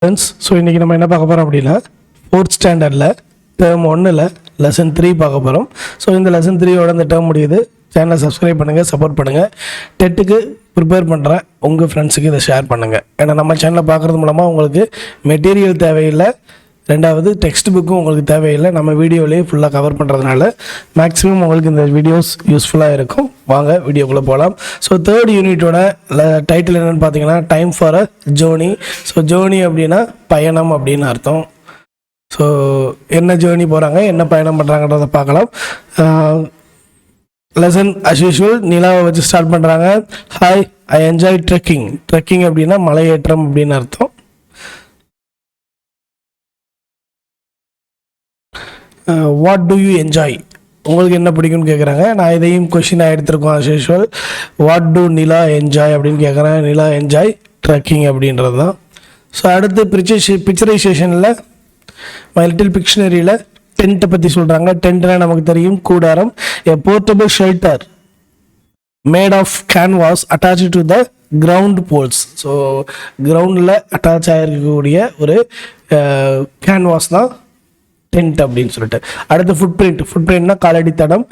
Friends, so இன்றைக்கி நம்ம என்ன பார்க்க போகிறோம் அப்படின்னா 4th ஸ்டாண்டர்டில் டேர்ம் 1ல் லெசன் 3 பார்க்க போகிறோம். ஸோ இந்த லெசன் 3யோட இந்த டேர்ம் முடியுது. சேனலை சப்ஸ்கிரைப் பண்ணுங்கள், சப்போர்ட் பண்ணுங்கள். டெட்டுக்கு ப்ரிப்பேர் பண்ணுறேன் உங்கள் ஃப்ரெண்ட்ஸுக்கு இதை ஷேர் பண்ணுங்கள். ஏன்னா நம்ம சேனலை பார்க்குறது மூலமாக உங்களுக்கு மெட்டீரியல் தேவையில்லை, ரெண்டாவது டெக்ஸ்ட் புக்கும் உங்களுக்கு தேவையில்லை. நம்ம வீடியோலேயே ஃபுல்லாக கவர் பண்ணுறதுனால மேக்ஸிமம் உங்களுக்கு இந்த வீடியோஸ் யூஸ்ஃபுல்லாக இருக்கும். வாங்க வீடியோக்குள்ளே போகலாம். ஸோ 3rd யூனிட்டோட டைட்டில் என்னென்னு பார்த்தீங்கன்னா time for a journey. So journey அப்படின்னா பயணம் அப்படின்னு அர்த்தம். ஸோ என்ன ஜேர்னி போகிறாங்க, என்ன பயணம் பண்ணுறாங்கன்றதை பார்க்கலாம். லெசன் அஸ் யூஷுவல் நிலாவை வச்சு ஸ்டார்ட் பண்ணுறாங்க. Hi, I enjoy trekking. Trekking அப்படின்னா மலையேற்றம் அப்படின்னு அர்த்தம். வாட் டு யூ என்ஜாய், உங்களுக்கு என்ன பிடிக்கும்னு கேட்குறாங்க. நான் இதையும் கொஷினாக எடுத்திருக்கோம் as usual. What do Nila enjoy அப்படின்னு கேட்குறேன். நிலா என்ஜாய் ட்ரெக்கிங் அப்படின்றது தான். ஸோ அடுத்து பிக்சரைசேஷனில் மை லிட்டில் பிக்ஷனரியில் டென்ட்டை பற்றி சொல்கிறாங்க. டென்ட்னா நமக்கு தெரியும், கூடாரம். A portable shelter made of canvas attach to the ground poles. So கிரவுண்டில் அட்டாச் ஆகிருக்கக்கூடிய ஒரு கேன்வாஸ் தான் டென்ட் அப்படின்னு சொல்லிட்டு. அடுத்து ஃபுட்பிரிண்ட்னா காலடி தடம்.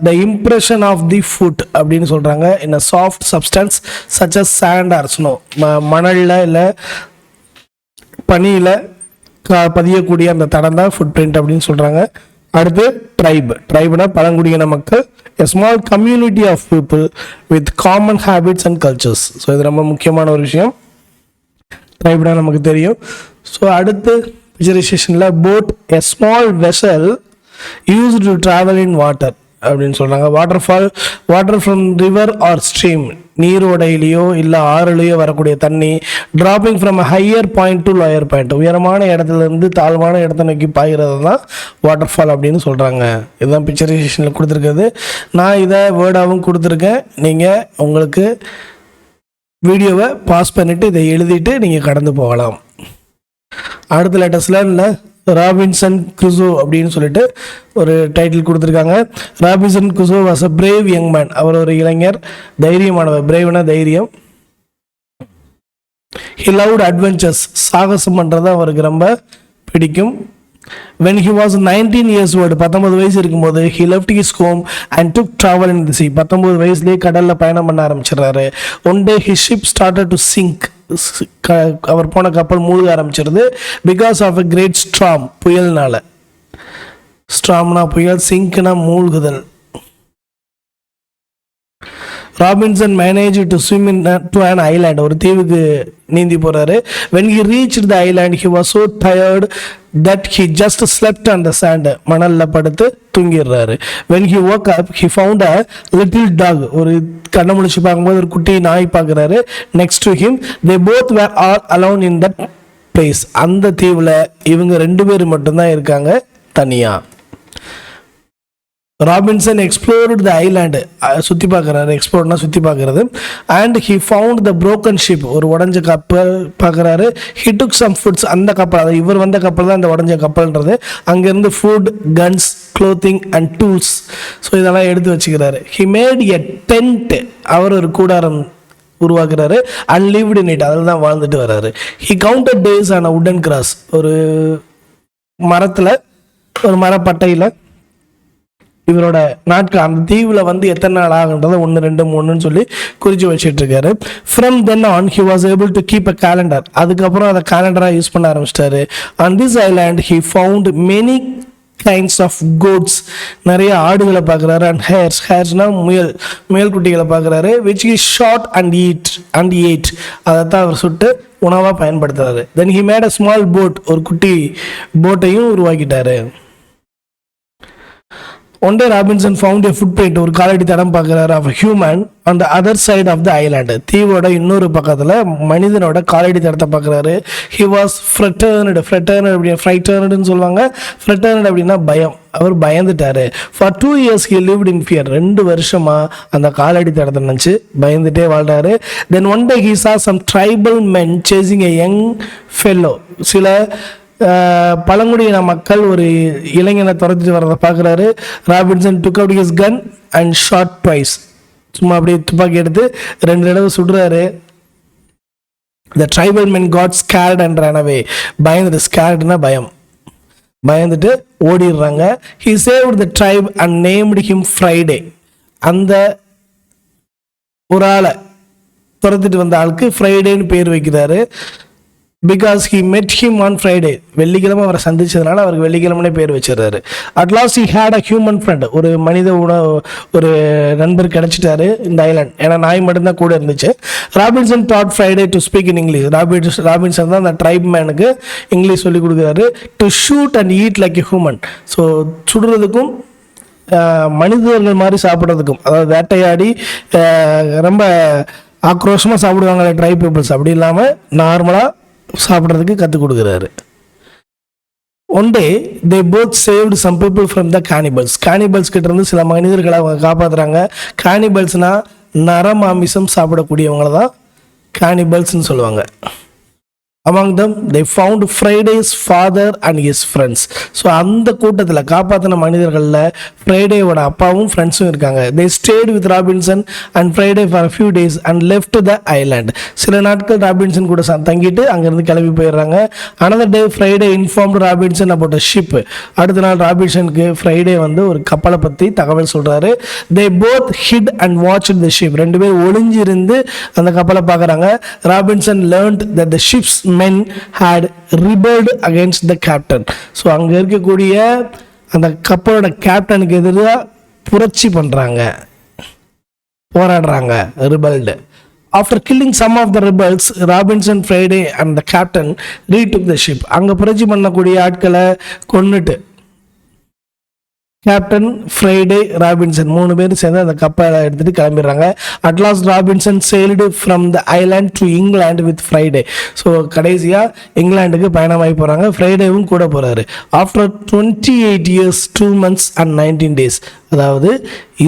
The impression of the foot அப்படின்னு சொல்கிறாங்க. In a soft substance such as sand or snow. மணலில் இல்லை பனியில் பதியக்கூடிய அந்த தடம் தான் ஃபுட் பிரிண்ட் அப்படின்னு சொல்கிறாங்க. அடுத்து ட்ரைப்னா பழங்குடியின மக்கள். A small community of people with common habits and cultures. So இது ரொம்ப முக்கியமான ஒரு விஷயம். ட்ரைப்னா நமக்கு தெரியும். ஸோ அடுத்து பிக்சரைசேஷனில் boat a small vessel used to travel in water அப்படின்னு சொல்கிறாங்க. Water from river or stream, நீரோடையிலையோ இல்லை ஆறுலையோ வரக்கூடிய தண்ணி. Dropping from a higher point to lower point, உயரமான இடத்துலேருந்து தாழ்வான இடத்த நோக்கி பாய்கிறது தான் வாட்டர் ஃபால் அப்படின்னு சொல்கிறாங்க. இதுதான் பிக்சரைசேஷனில் கொடுத்துருக்குது. நான் இதை வேர்டாகவும் கொடுத்துருக்கேன். நீங்கள் உங்களுக்கு வீடியோவை பாஸ் பண்ணிவிட்டு இதை எழுதிட்டு நீங்கள் கடந்து போகலாம். அடுத்த லேட்டஸ்டில் ராபின்சன் குரூசோ அப்படின்னு சொல்லிட்டு ஒரு டைட்டில் கொடுத்துருக்காங்க. Robinson Crusoe was a brave young man. அவர் ஒரு இளைஞர், தைரியமானவர். பிரேவ்னா தைரியம். ஹி லவ்ட் அட்வென்ச்சர்ஸ், சாகசம் பண்ணுறது அவருக்கு ரொம்ப பிடிக்கும். when he was 19 years old, 19 வயசு இருக்கும்போது he left his home and took travel in the sea. 19 வயசுலேயே கடலில் பயணம் பண்ண ஆரம்பிச்சிடுறாரு. one day his ship started to sink. அவர் போன கப்பல் மூழ்க ஆரம்பிச்சிருது. Because of a great storm, புயல்னால. ஸ்ட்ராம்னா புயல், சிங்க்னா மூழ்குதல். Robinson manage to swim in to an island, ஒரு தீவுக்கு நீந்தி போறாரு. when he reached the island he was so tired that he just slept on the sand. மணல்ல படுத்து தூங்கிடுறாரு. when he woke up he found a little dog. ஒரு கண்ண முழிச்சு பார்க்கும்போது ஒரு குட்டி நாய் பார்க்குறாரு. next to him they both were all alone in that place. அந்த தீவில் இவங்க 2 பேர் மட்டும்தான் இருக்காங்க தனியா. ராபின்சன் எக்ஸ்ப்ளோர்டு த ஐலாண்டு, சுற்றி பார்க்குறாரு. எக்ஸ்ப்ளோர்னா சுற்றி பார்க்குறது. And he found the broken ship, ஒரு உடஞ்ச கப்பல் பார்க்குறாரு. ஹி டுக் சம் ஃபுட்ஸ், அந்த கப்பல், அது இவர் வந்த கப்பல் தான் இந்த உடஞ்ச கப்பல்ன்றது. அங்கேருந்து food, guns, clothing and tools, so இதெல்லாம் எடுத்து வச்சுக்கிறாரு. ஹி மேட் எ டென்ட், அவர் ஒரு கூடாரம் உருவாக்குறாரு. அண்ட் லிவ்ட் இன் இட், அதில் தான் வாழ்ந்துட்டு வர்றாரு. He counted days on a wooden cross, ஒரு மரத்தில், ஒரு மரப்பட்டையில் இவரோட நாட்கள், அந்த தீவில் வந்து எத்தனை நாள் ஆகுன்றதை 1 2 3ன்னு சொல்லி குறித்து வச்சுட்டு இருக்காரு. From then on he was able to keep a calendar. அதுக்கப்புறம் அதை கேலண்டராக யூஸ் பண்ண ஆரம்பிச்சிட்டாரு. On this island he found many kinds of goats, நிறைய ஆடுகளை பார்க்குறாரு. அண்ட் ஹேர்ஸ்னா முயல் குட்டிகளை பார்க்குறாரு. Which he shot and eat, அதைத்தான் அவர் சுட்டு உணவாக பயன்படுத்துறாரு. Then he made a small boat, ஒரு குட்டி போட்டையும் உருவாக்கிட்டாரு. One day Robinson found a footprint, ஒரு காலடி தடம் பார்க்குறாரு, of human on the other side of the island. தீவோட இன்னொரு பக்கத்தில் மனிதனோட காலடி தடத்தை பார்க்குறாரு. he was frightened அப்படின்னா சொல்லுவாங்க. frightened அப்படின்னா பயம், அவர் பயந்துட்டாரு. for 2 years he lived in fear. 2 வருஷமா அந்த காலடி தடத்தை நினச்சி பயந்துட்டே வாழ்றாரு. then one day he saw some tribal men chasing a young fellow. சில பழங்குடியின மக்கள் ஒரு இளைஞனை துரத்திட்டு வரதை பார்க்குறாரு. Robinson took out his gun and shot twice. சும்மா அப்படியே துப்பாக்கி எடுத்து 2 தடவை சுடுறாரு. The tribal men got scared and ran away. பயந்துட்டு, scaredனா பயம், பயந்துட்டு ஓடிடுறாங்க. He saved the tribe and named him Friday. அந்த ஒரு ஆளை துரத்திட்டு வந்த ஆளுக்கு ஃப்ரைடேன்னு பேர் வைக்கிறாரு. Because he met him on Friday, வெள்ளிக்கிழமை அவரை சந்திச்சதுனால அவருக்கு வெள்ளிக்கிழமைனே பேர் வச்சிடறாரு. At last he had a human friend, ஒரு மனித ஒரு நண்பர் கிடைச்சிட்டாரு இந்த ஐலாண்ட். ஏன்னா நாய் மட்டும்தான் கூட இருந்துச்சு. Robinson taught Friday to speak in English. Robinson தான் அந்த ட்ரைப் மேனுக்கு இங்கிலீஷ் சொல்லி கொடுக்குறாரு. To shoot and eat like a human. So சுடுறதுக்கும் மனிதர்கள் மாதிரி சாப்பிட்றதுக்கும், அதாவது வேட்டையாடி ரொம்ப ஆக்ரோஷமாக சாப்பிடுவாங்களே ட்ரைப் பீப்புள்ஸ், அப்படி இல்லாமல் நார்மலாக சாப்பிட்றதுக்கு கற்றுக் கொடுக்குறாரு. One day they both saved some people from the cannibals. Cannibals கிட்ட இருந்து சில மனிதர்களை அவங்க காப்பாற்றுறாங்க. கேனிபல்ஸ்னால் நரமாமிசம் சாப்பிடக்கூடியவங்கள தான் கேனிபல்ஸ்ன்னு சொல்லுவாங்க. Among them they found Friday's father and his friends. So அந்த கூட்டத்தில் காப்பாற்றின மனிதர்களில் ஃப்ரைடேவோட அப்பாவும் ஃப்ரெண்ட்ஸும் இருக்காங்க. They stayed with Robinson and Friday for a few days and left the island. சில நாட்கள் ராபின்சன் கூட தங்கிட்டு அங்கேருந்து கிளம்பி போயிடுறாங்க. Another day Friday informed Robinson about a ship. அடுத்த நாள் ராபின்சனுக்கு ஃப்ரைடே வந்து ஒரு கப்பலை பற்றி தகவல் சொல்கிறாரு. They both hid and watched the ship. ரெண்டு பேர் ஒளிஞ்சிருந்து அந்த கப்பலை பார்க்குறாங்க. Robinson learned that the ship's men had rebelled against the captain. So அங்கே இருக்கக்கூடிய அந்த கப்பலோட கேப்டனுக்கு எதிராக புரட்சி பண்ணுறாங்க, போராடுறாங்க, ரிபல்டு. After killing some of the rebels, Robinson, Friday and the captain retook the ship. அங்கே புரட்சி பண்ணக்கூடிய ஆட்களை கொன்னுட்டு கேப்டன், ஃப்ரைடே, ராபின்சன் மூணு பேர் சேர்ந்து அந்த கப்பலை எடுத்துகிட்டு கிளம்பிடுறாங்க. At last Robinson sailed from the island to England with Friday. So கடைசியாக இங்கிலாந்துக்கு பயணமாகி போகிறாங்க. ஃப்ரைடேவும் கூட போகிறாரு. After 28 years 2 months and 19 days, அதாவது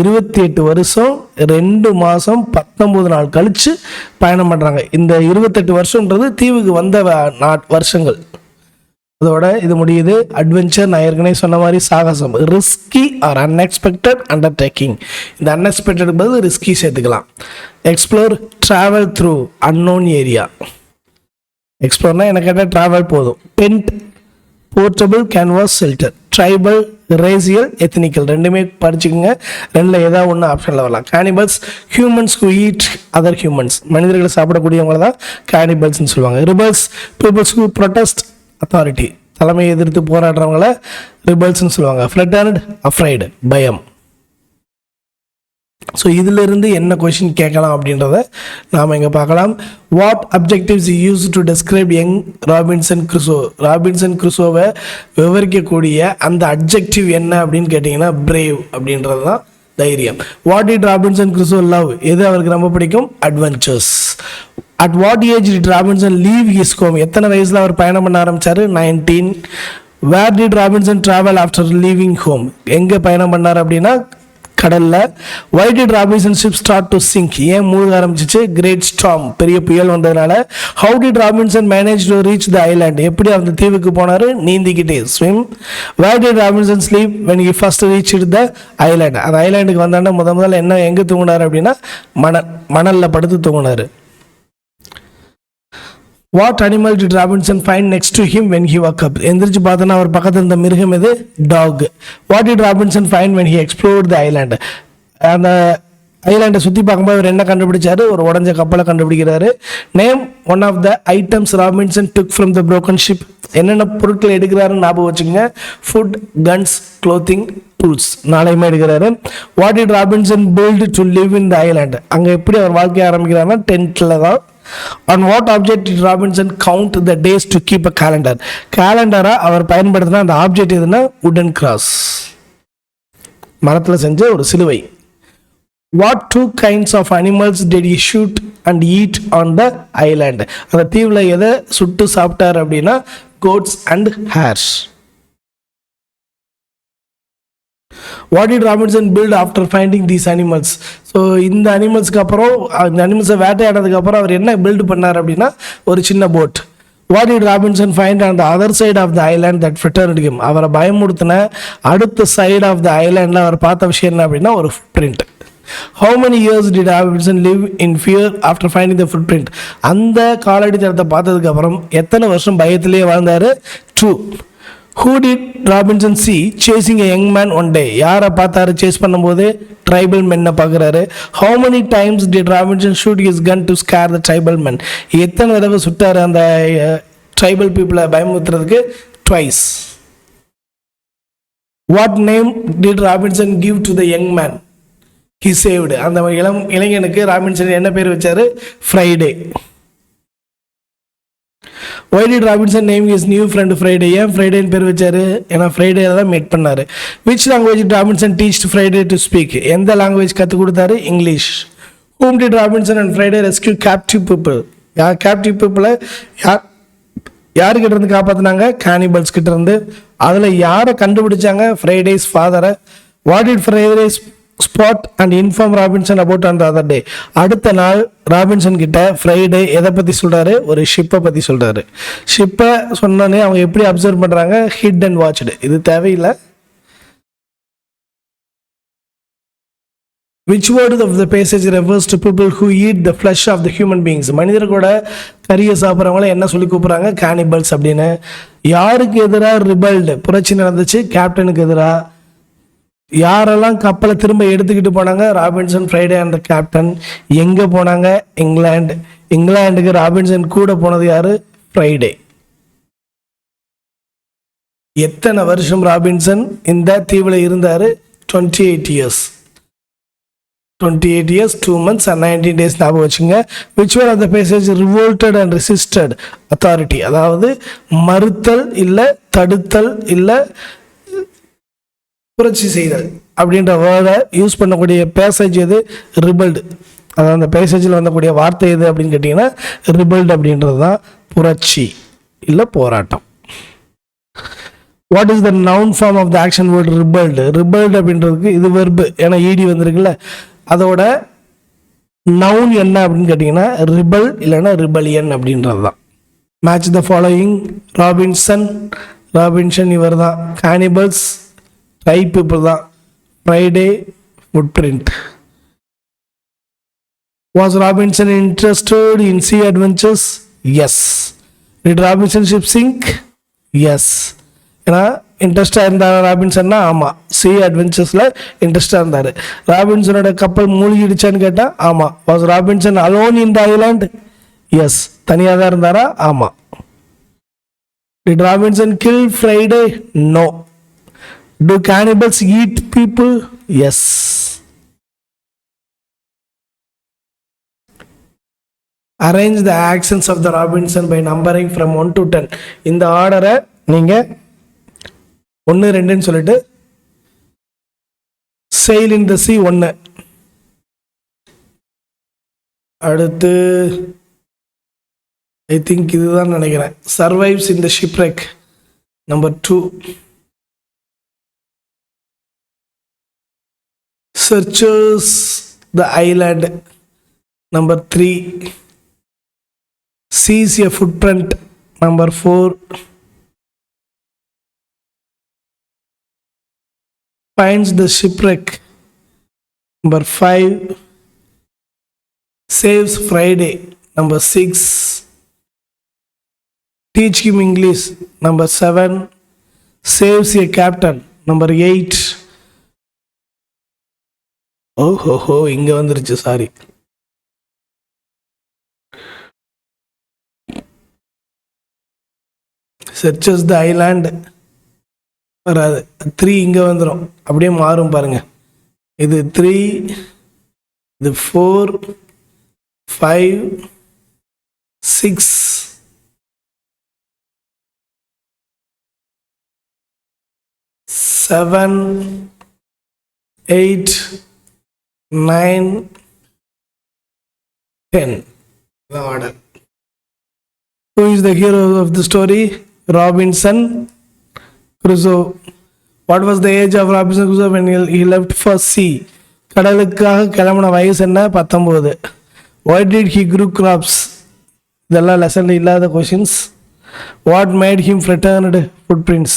28 வருஷம் 2 மாதம் 19 நாள் கழித்து பயணம் பண்ணுறாங்க. இந்த 28 வருஷன்றது தீவுக்கு வந்த வருஷங்கள். அதோட இது முடியுது. அட்வென்ச்சர், நான் ஏற்கனவே சொன்ன மாதிரி சாகசம், ரிஸ்கி ஆர் அன்எக்ஸ்பெக்டட் அண்டர்டேக்கிங். இந்த அன்எக்ஸ்பெக்டட் பதில் ரிஸ்கி சேர்த்துக்கலாம். Explore, travel through unknown area. எக்ஸ்ப்ளோர்னா எனக்கு கேட்டால் ட்ராவல் போதும். Tent, portable canvas shelter. Tribal, racial, ethnical ரெண்டுமே படிச்சுக்கோங்க. ரெண்டில் ஏதாவது ஒன்று ஆப்ஷனில் வரலாம். Cannibals, humans who eat other humans, மனிதர்களை சாப்பிடக்கூடியவங்கள தான் கேனிபல்ஸ்ன்னு சொல்லுவாங்க. Rebels, peoples who protest authority, தலைமையை எதிர்த்து போராடுறவங்கள ரிபல்ஸ்ன்னு சொல்லுவாங்க. ஃப்ளட்டர்ட், அஃப்ரைடு, பயம். ஸோ இதிலிருந்து என்ன கொஷின் கேட்கலாம் அப்படின்றத நாம் இங்கே பார்க்கலாம். What objectives use to describe young Robinson Crusoe. Robinson க்ரூசோவை விவரிக்கக்கூடிய அந்த அப்ஜெக்டிவ் என்ன அப்படின்னு கேட்டிங்கன்னா பிரேவ் அப்படின்றது தான், தைரியம். What did Robinson Crusoe love, எது அவருக்கு ரொம்ப பிடிக்கும், adventures. At what age did Robinson leave his home, எத்தனை வயசில் அவர் பயணம் பண்ண ஆரம்பித்தார், 19. Where did Robinson travel after leaving home, எங்கே பயணம் பண்ணார் அப்படின்னா கடலில். Why did Robinson ship start to sink, ஏன் மூழ்க ஆரம்பிச்சிச்சு, கிரேட் ஸ்டார்ம், பெரிய புயல் வந்ததுனால. How did Robinson manage to reach the island, எப்படி அந்த தீவுக்கு போனார், நீந்திக்கிட்டே, swim. Where did Robinson sleep when he first reached the island, அந்த ஐலாண்டுக்கு வந்தாண்ட முதல்ல என்ன எங்கே தூங்கினார் அப்படின்னா மணலில் படுத்து தூங்கினார். What animal did Robinson find next to him when he woke up, எந்திரிச்சு பார்த்தோன்னா அவர் பக்கத்தில் இருந்த மிருகம் எது, dog. What did Robinson find when he explored the island, அந்த ஐலாண்டை சுற்றி பார்க்கும்போது அவர் என்ன கண்டுபிடிச்சாரு, ஒரு உடஞ்ச கப்பலை கண்டுபிடிக்கிறாரு. Name one of the items Robinson took from the broken ship, என்னென்ன பொருட்கள் எடுக்கிறாருன்னு ஞாபகம் வச்சுக்கோங்க. ஃபுட், கன்ஸ், க்ளோத்திங், டூல்ஸ், நாளையுமே எடுக்கிறாரு. What did Robinson build to live in the island, அங்கே எப்படி அவர் வாழ்க்கையை ஆரம்பிக்கிறாருன்னா டென்ட்டில் தான். On what object did Robinson count the days to keep a calendar, கேலண்டரா அவர் பயன்படுத்தின அந்த ஆப்ஜெக்ட் எதுனா wooden cross, மரத்தில் செஞ்ச ஒரு சிலுவை. What 2 kinds of animals did he shoot and eat on the island, அந்த தீவில் எதை சுட்டு சாப்பிட்டார் அப்படின்னா goats and hares. What did Robinson build after finding these animals? So இந்த அனிமல்ஸ்க்கு அப்புறம், இந்த அனிமல்ஸை வேட்டையாடுறதுக்கு அப்புறம் அவர் என்ன பில்டு பண்ணார் அப்படின்னா ஒரு சின்ன boat. What did Robinson find on the other side of the island that frightened him, அவரை பயமுறுத்தின அடுத்த சைடு ஆஃப் த ஐலாண்டில் அவர் பார்த்த விஷயம் என்ன அப்படின்னா ஒரு print. How many years did Robinson live in fear after finding the footprint? அந்த காலடி தடத்தை பார்த்ததுக்கு அப்புறம் எத்தனை வருஷம் பயத்திலேயே வாழ்ந்தாரு? 2. Who did Robinson see chasing a young man one day? யாரை பார்த்தாரு சேஸ் பண்ணும்போது? ட்ரைபல் மென்னை பார்க்குறாரு. How many times did Robinson shoot his gun to scare the tribal men? எத்தனை தடவை சுட்டாரு அந்த ட்ரைபல் பீப்புளை பயமுறுத்துறதுக்கு? Twice. What name did Robinson give to the young man he saved? அந்த இளைஞனுக்கு ராபின்சன் என்ன பேர் வச்சாரு? Friday. Why did Robinson name his new friend Friday? ஏன் ஃப்ரைடேன்னு பேர் வச்சாரு? ஏன்னா ஃப்ரைடேல தான் மீட் பண்ணாரு. Which language did Robinson teach Friday to speak? எந்த லாங்குவேஜ் கற்றுக் கொடுத்தாரு? English. Whom did Robinson and Friday rescue captive people? Captive பீப்புளை யாருக்கிட்ட இருந்து காப்பாற்றினாங்க? கேனிபல்ஸ் கிட்ட இருந்து. அதில் யாரை கண்டுபிடிச்சாங்க? ஃப்ரைடேஸ் ஃபாதரை. What did Friday's spot and inform Robinson about on the other day? அடுத்த நாள் ராபின்சன் கிட்ட ஃப்ரைடே எதை பற்றி சொல்கிறாரு? ஒரு ஷிப்பை பற்றி சொல்கிறாரு. ஷிப்பை சொன்னோன்னே அவங்க எப்படி அப்சர்வ் பண்ணுறாங்க? Hit and watched. இது தேவையில்லை. Which word of the passage refers to people who eat the flesh of the human beings? மனிதர்களோட கரியை சாப்பிட்றவங்கள என்ன சொல்லி கூப்பிட்றாங்க? கேனிபல்ஸ் அப்படின்னு. யாருக்கு எதிராக ரிபல்டு புரட்சி நடந்துச்சு? கேப்டனுக்கு எதிராக. யாரெல்லாம் கப்பலை திரும்ப எடுத்துக்கிட்டு போனாங்க? Robinson, Friday and captain. எங்கே போனாங்க? இங்கிலாந்து. இங்கிலாந்துக்கு ராபின்சன் கூட போனது யாரு? ஃப்ரைடே. எத்தனை வருஷம் ராபின்சன் இந்த தீவில் இருந்தார்? 28 years. 28 years, 2 months and 19 days ஞாபகம் வச்சுங்க. Which one of the passage revolted and resisted authority? அதாவது மறுத்தல் இல்லை, தடுத்தல் இல்லை, புரட்சி செய்தல் அப்படின்ற வேர்டை யூஸ் பண்ணக்கூடிய பேசேஜ் எது? ரிபல்டு. அதாவது அந்த பேசேஜில் வந்தக்கூடிய வார்த்தை எது அப்படின்னு கேட்டிங்கன்னா ரிபல்டு அப்படின்றது தான் புரட்சி இல்லை போராட்டம். What is the noun form of the action word rebelled? Rebelled அப்படின்றதுக்கு இது வெர்பு, ஏன்னா ஈடி வந்திருக்குல்ல. அதோட நவுன் என்ன அப்படின்னு கேட்டிங்கன்னா ரிபல் இல்லைன்னா ரிபலியன் அப்படின்றது தான். Match the following. ராபின்சன் இவர் தான். கேனிபல்ஸ் ட்ரைப் பீப்புள் தான். Friday footprint. Was Robinson interested in sea adventures? Yes. Did Robinson ship sink? Yes. ஏன்னா இன்ட்ரெஸ்டாக இருந்தார் ராபின்சன்னா? ஆமாம். சி அட்வென்ச்சர்ஸில் இன்ட்ரெஸ்டாக இருந்தார். ராபின்சனோட கப்பல் மூழ்கிடுச்சான்னு கேட்டால் ஆமாம். Was Robinson alone in the island? Yes. தனியாக தான் இருந்தாரா? ஆமாம். Did Robinson kill Friday? No. Do cannibals eat people? Yes. Arrange the actions of the Robinson by numbering from 1 to 10. இந்த ஆர்டரை நீங்கள் 1, 2ன்னு சொல்லிட்டு sail in the sea 1, அடுத்து I think இதுதான் நினைக்கிறேன், survives in the shipwreck number 2, searches the island number 3, sees a footprint number 4, finds the shipwreck number 5, saves Friday number 6, teach him English number 7, saves a captain number 8. ஓஹோ இங்க வந்துருச்சு, sorry. searches the island வராது, 3 இங்க வந்துடும், அப்படியே மாறும் பாருங்க. இது 3, இது 4, 5, 6, 7, 8, 9, 10. The order. Who is the hero of the story? Robinson Crusoe. What was the age of Robinson Crusoe when he left for sea? கடலுக்காக கிளம்பின வயசு என்ன? 19. Why did he grow crops? இதெல்லாம் லெசன்ல இல்லாத questions. What made him returned footprints?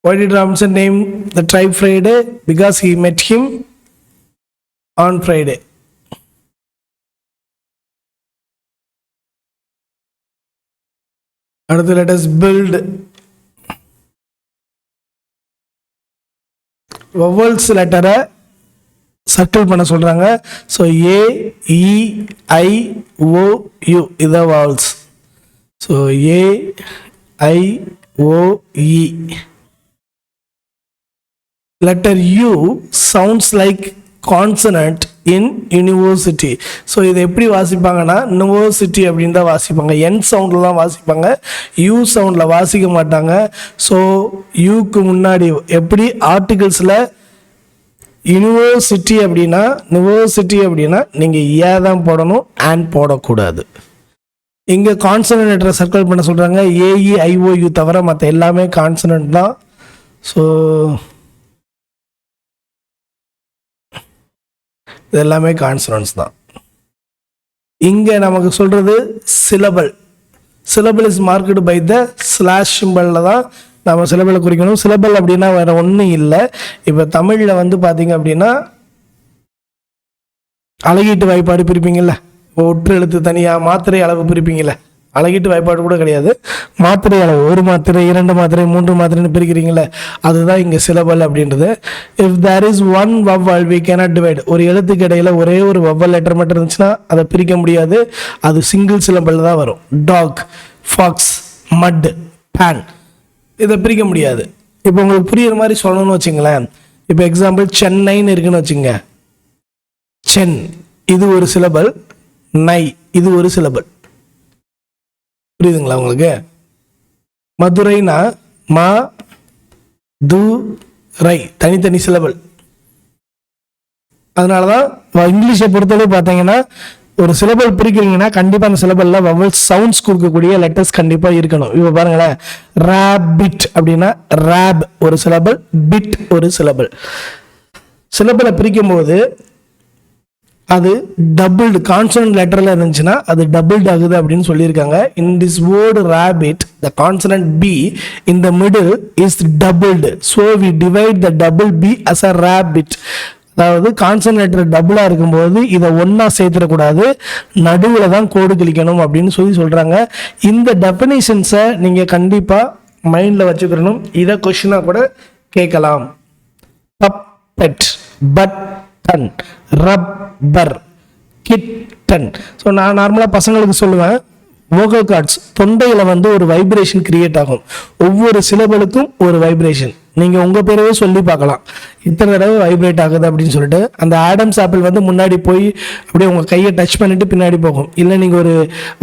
Why did Robinson name the tribe Friday? Because he met him on Friday. அடுத்து let us build vowels letter circle பண்ண சொல்றாங்க. So A E I O U இத vowels. So A I O E. Letter U sounds like consonant in university. So இதை எப்படி வாசிப்பாங்கன்னா university அப்படின்னு தான் வாசிப்பாங்க. என் சவுண்டில் தான் வாசிப்பாங்க, யூ சவுண்டில் வாசிக்க மாட்டாங்க. ஸோ யூக்கு முன்னாடி எப்படி ஆர்டிகிள்ஸில் யூனிவர்சிட்டி அப்படின்னா நீங்கள் ஏ தான் போடணும், அண்ட் போடக்கூடாது. இங்கே கான்சனன்ட் லெட்டரை சர்க்கிள் பண்ண சொல்கிறாங்க. ஏஇ ஐஓயு தவிர மற்ற எல்லாமே கான்சனன்ட் தான். ஸோ இது எல்லாமே கான்சனன்ட்ஸ் தான். இங்கே நமக்கு சொல்கிறது syllable. Syllable is marked by the slash சிம்பலில் தான் நம்ம சிலபலை குறிக்கணும். சிலபல் அப்படின்னா வேறு ஒன்றும் இல்லை. இப்போ தமிழில் வந்து பார்த்தீங்க அப்படின்னா அழகீட்டு வாய்ப்பாடு பிரிப்பீங்கள்ல, ஒற்று எழுத்து தனியாக மாத்திரை அளவு பிரிப்பீங்கள்ல, அழகீட்டு வாய்ப்பாடு கூட கிடையாது, மாத்திரை அளவு, ஒரு மாத்திரை, 2 மாத்திரை, 3 மாத்திரைன்னு பிரிக்கிறீங்களே, அதுதான் இங்கே சிலபல் அப்படின்றது. If there is one vowel we cannot divide. ஒரு எழுத்துக்கு இடையில ஒரே ஒரு வவ்வல் லெட்டர் மட்டும் இருந்துச்சுன்னா அதை பிரிக்க முடியாது, அது சிங்கிள் சிலபல் தான் வரும். டாக், ஃபாக்ஸ், மட், பேன், இதை பிரிக்க முடியாது. இப்போ உங்களுக்கு புரியுற மாதிரி சொல்லணும்னு வச்சுங்களேன். இப்போ எக்ஸாம்பிள் சென்னைன்னு இருக்குன்னு வச்சுங்க. சென் இது ஒரு சிலபல், நை இது ஒரு சிலபல். புரியுதுங்களா உங்களுக்கு? மதுரைனா மா து ரை தனித்தனி சிலபல். அதனால தான் இங்கிலீஷை பொறுத்தவரை பார்த்தீங்கன்னா ஒரு சிலபல் பிரிக்கிறீங்கன்னா கண்டிப்பாக அந்த சிலபலில் வவல் சவுண்ட்ஸ் கொடுக்கக்கூடிய லெட்டர்ஸ் கண்டிப்பாக இருக்கணும். இப்போ பாருங்களேன், ரேபிட் அப்படின்னா ரேப் ஒரு சிலபல், பிட் ஒரு சிலபல். சிலபலை பிரிக்கும் போது அது டபுள்டு கான்சனன்ட் லெட்டரில் இருந்துச்சுன்னா அது டபுள்ட் ஆகுது அப்படின்னு சொல்லியிருக்காங்க. In this word rabbit the consonant b in the middle is doubled. So we divide the double b as a rabbit. அதாவது கான்சனன்ட் லெட்டர் டபுளாக இருக்கும்போது இதை ஒன்றா சேர்த்துடக்கூடாது, நடுவில் தான் கோடு கிளிக்கணும் அப்படின்னு சொல்கிறாங்க. இந்த டெஃபினேஷன்ஸை நீங்கள் கண்டிப்பாக மைண்டில் வச்சுக்கணும். இதை கொஷினாக கூட கேட்கலாம். Puppet, button, rubber, kitten. So நான் நார்மலாக பசங்களுக்கு சொல்லுவேன், வோகல் கார்ட்ஸ் தொண்டையில் வந்து ஒரு வைப்ரேஷன் கிரியேட் ஆகும். ஒவ்வொரு சிலபலுக்கும் ஒரு வைப்ரேஷன். நீங்கள் உங்கள் பேரவே சொல்லி பார்க்கலாம், இத்தனை தடவை வைப்ரேட் ஆகுது அப்படின்னு சொல்லிட்டு. அந்த ஆடம்ஸ் ஆப்பிள் வந்து முன்னாடி போய் அப்படியே உங்கள் கையை டச் பண்ணிட்டு பின்னாடி போகும். இல்லை நீங்கள் ஒரு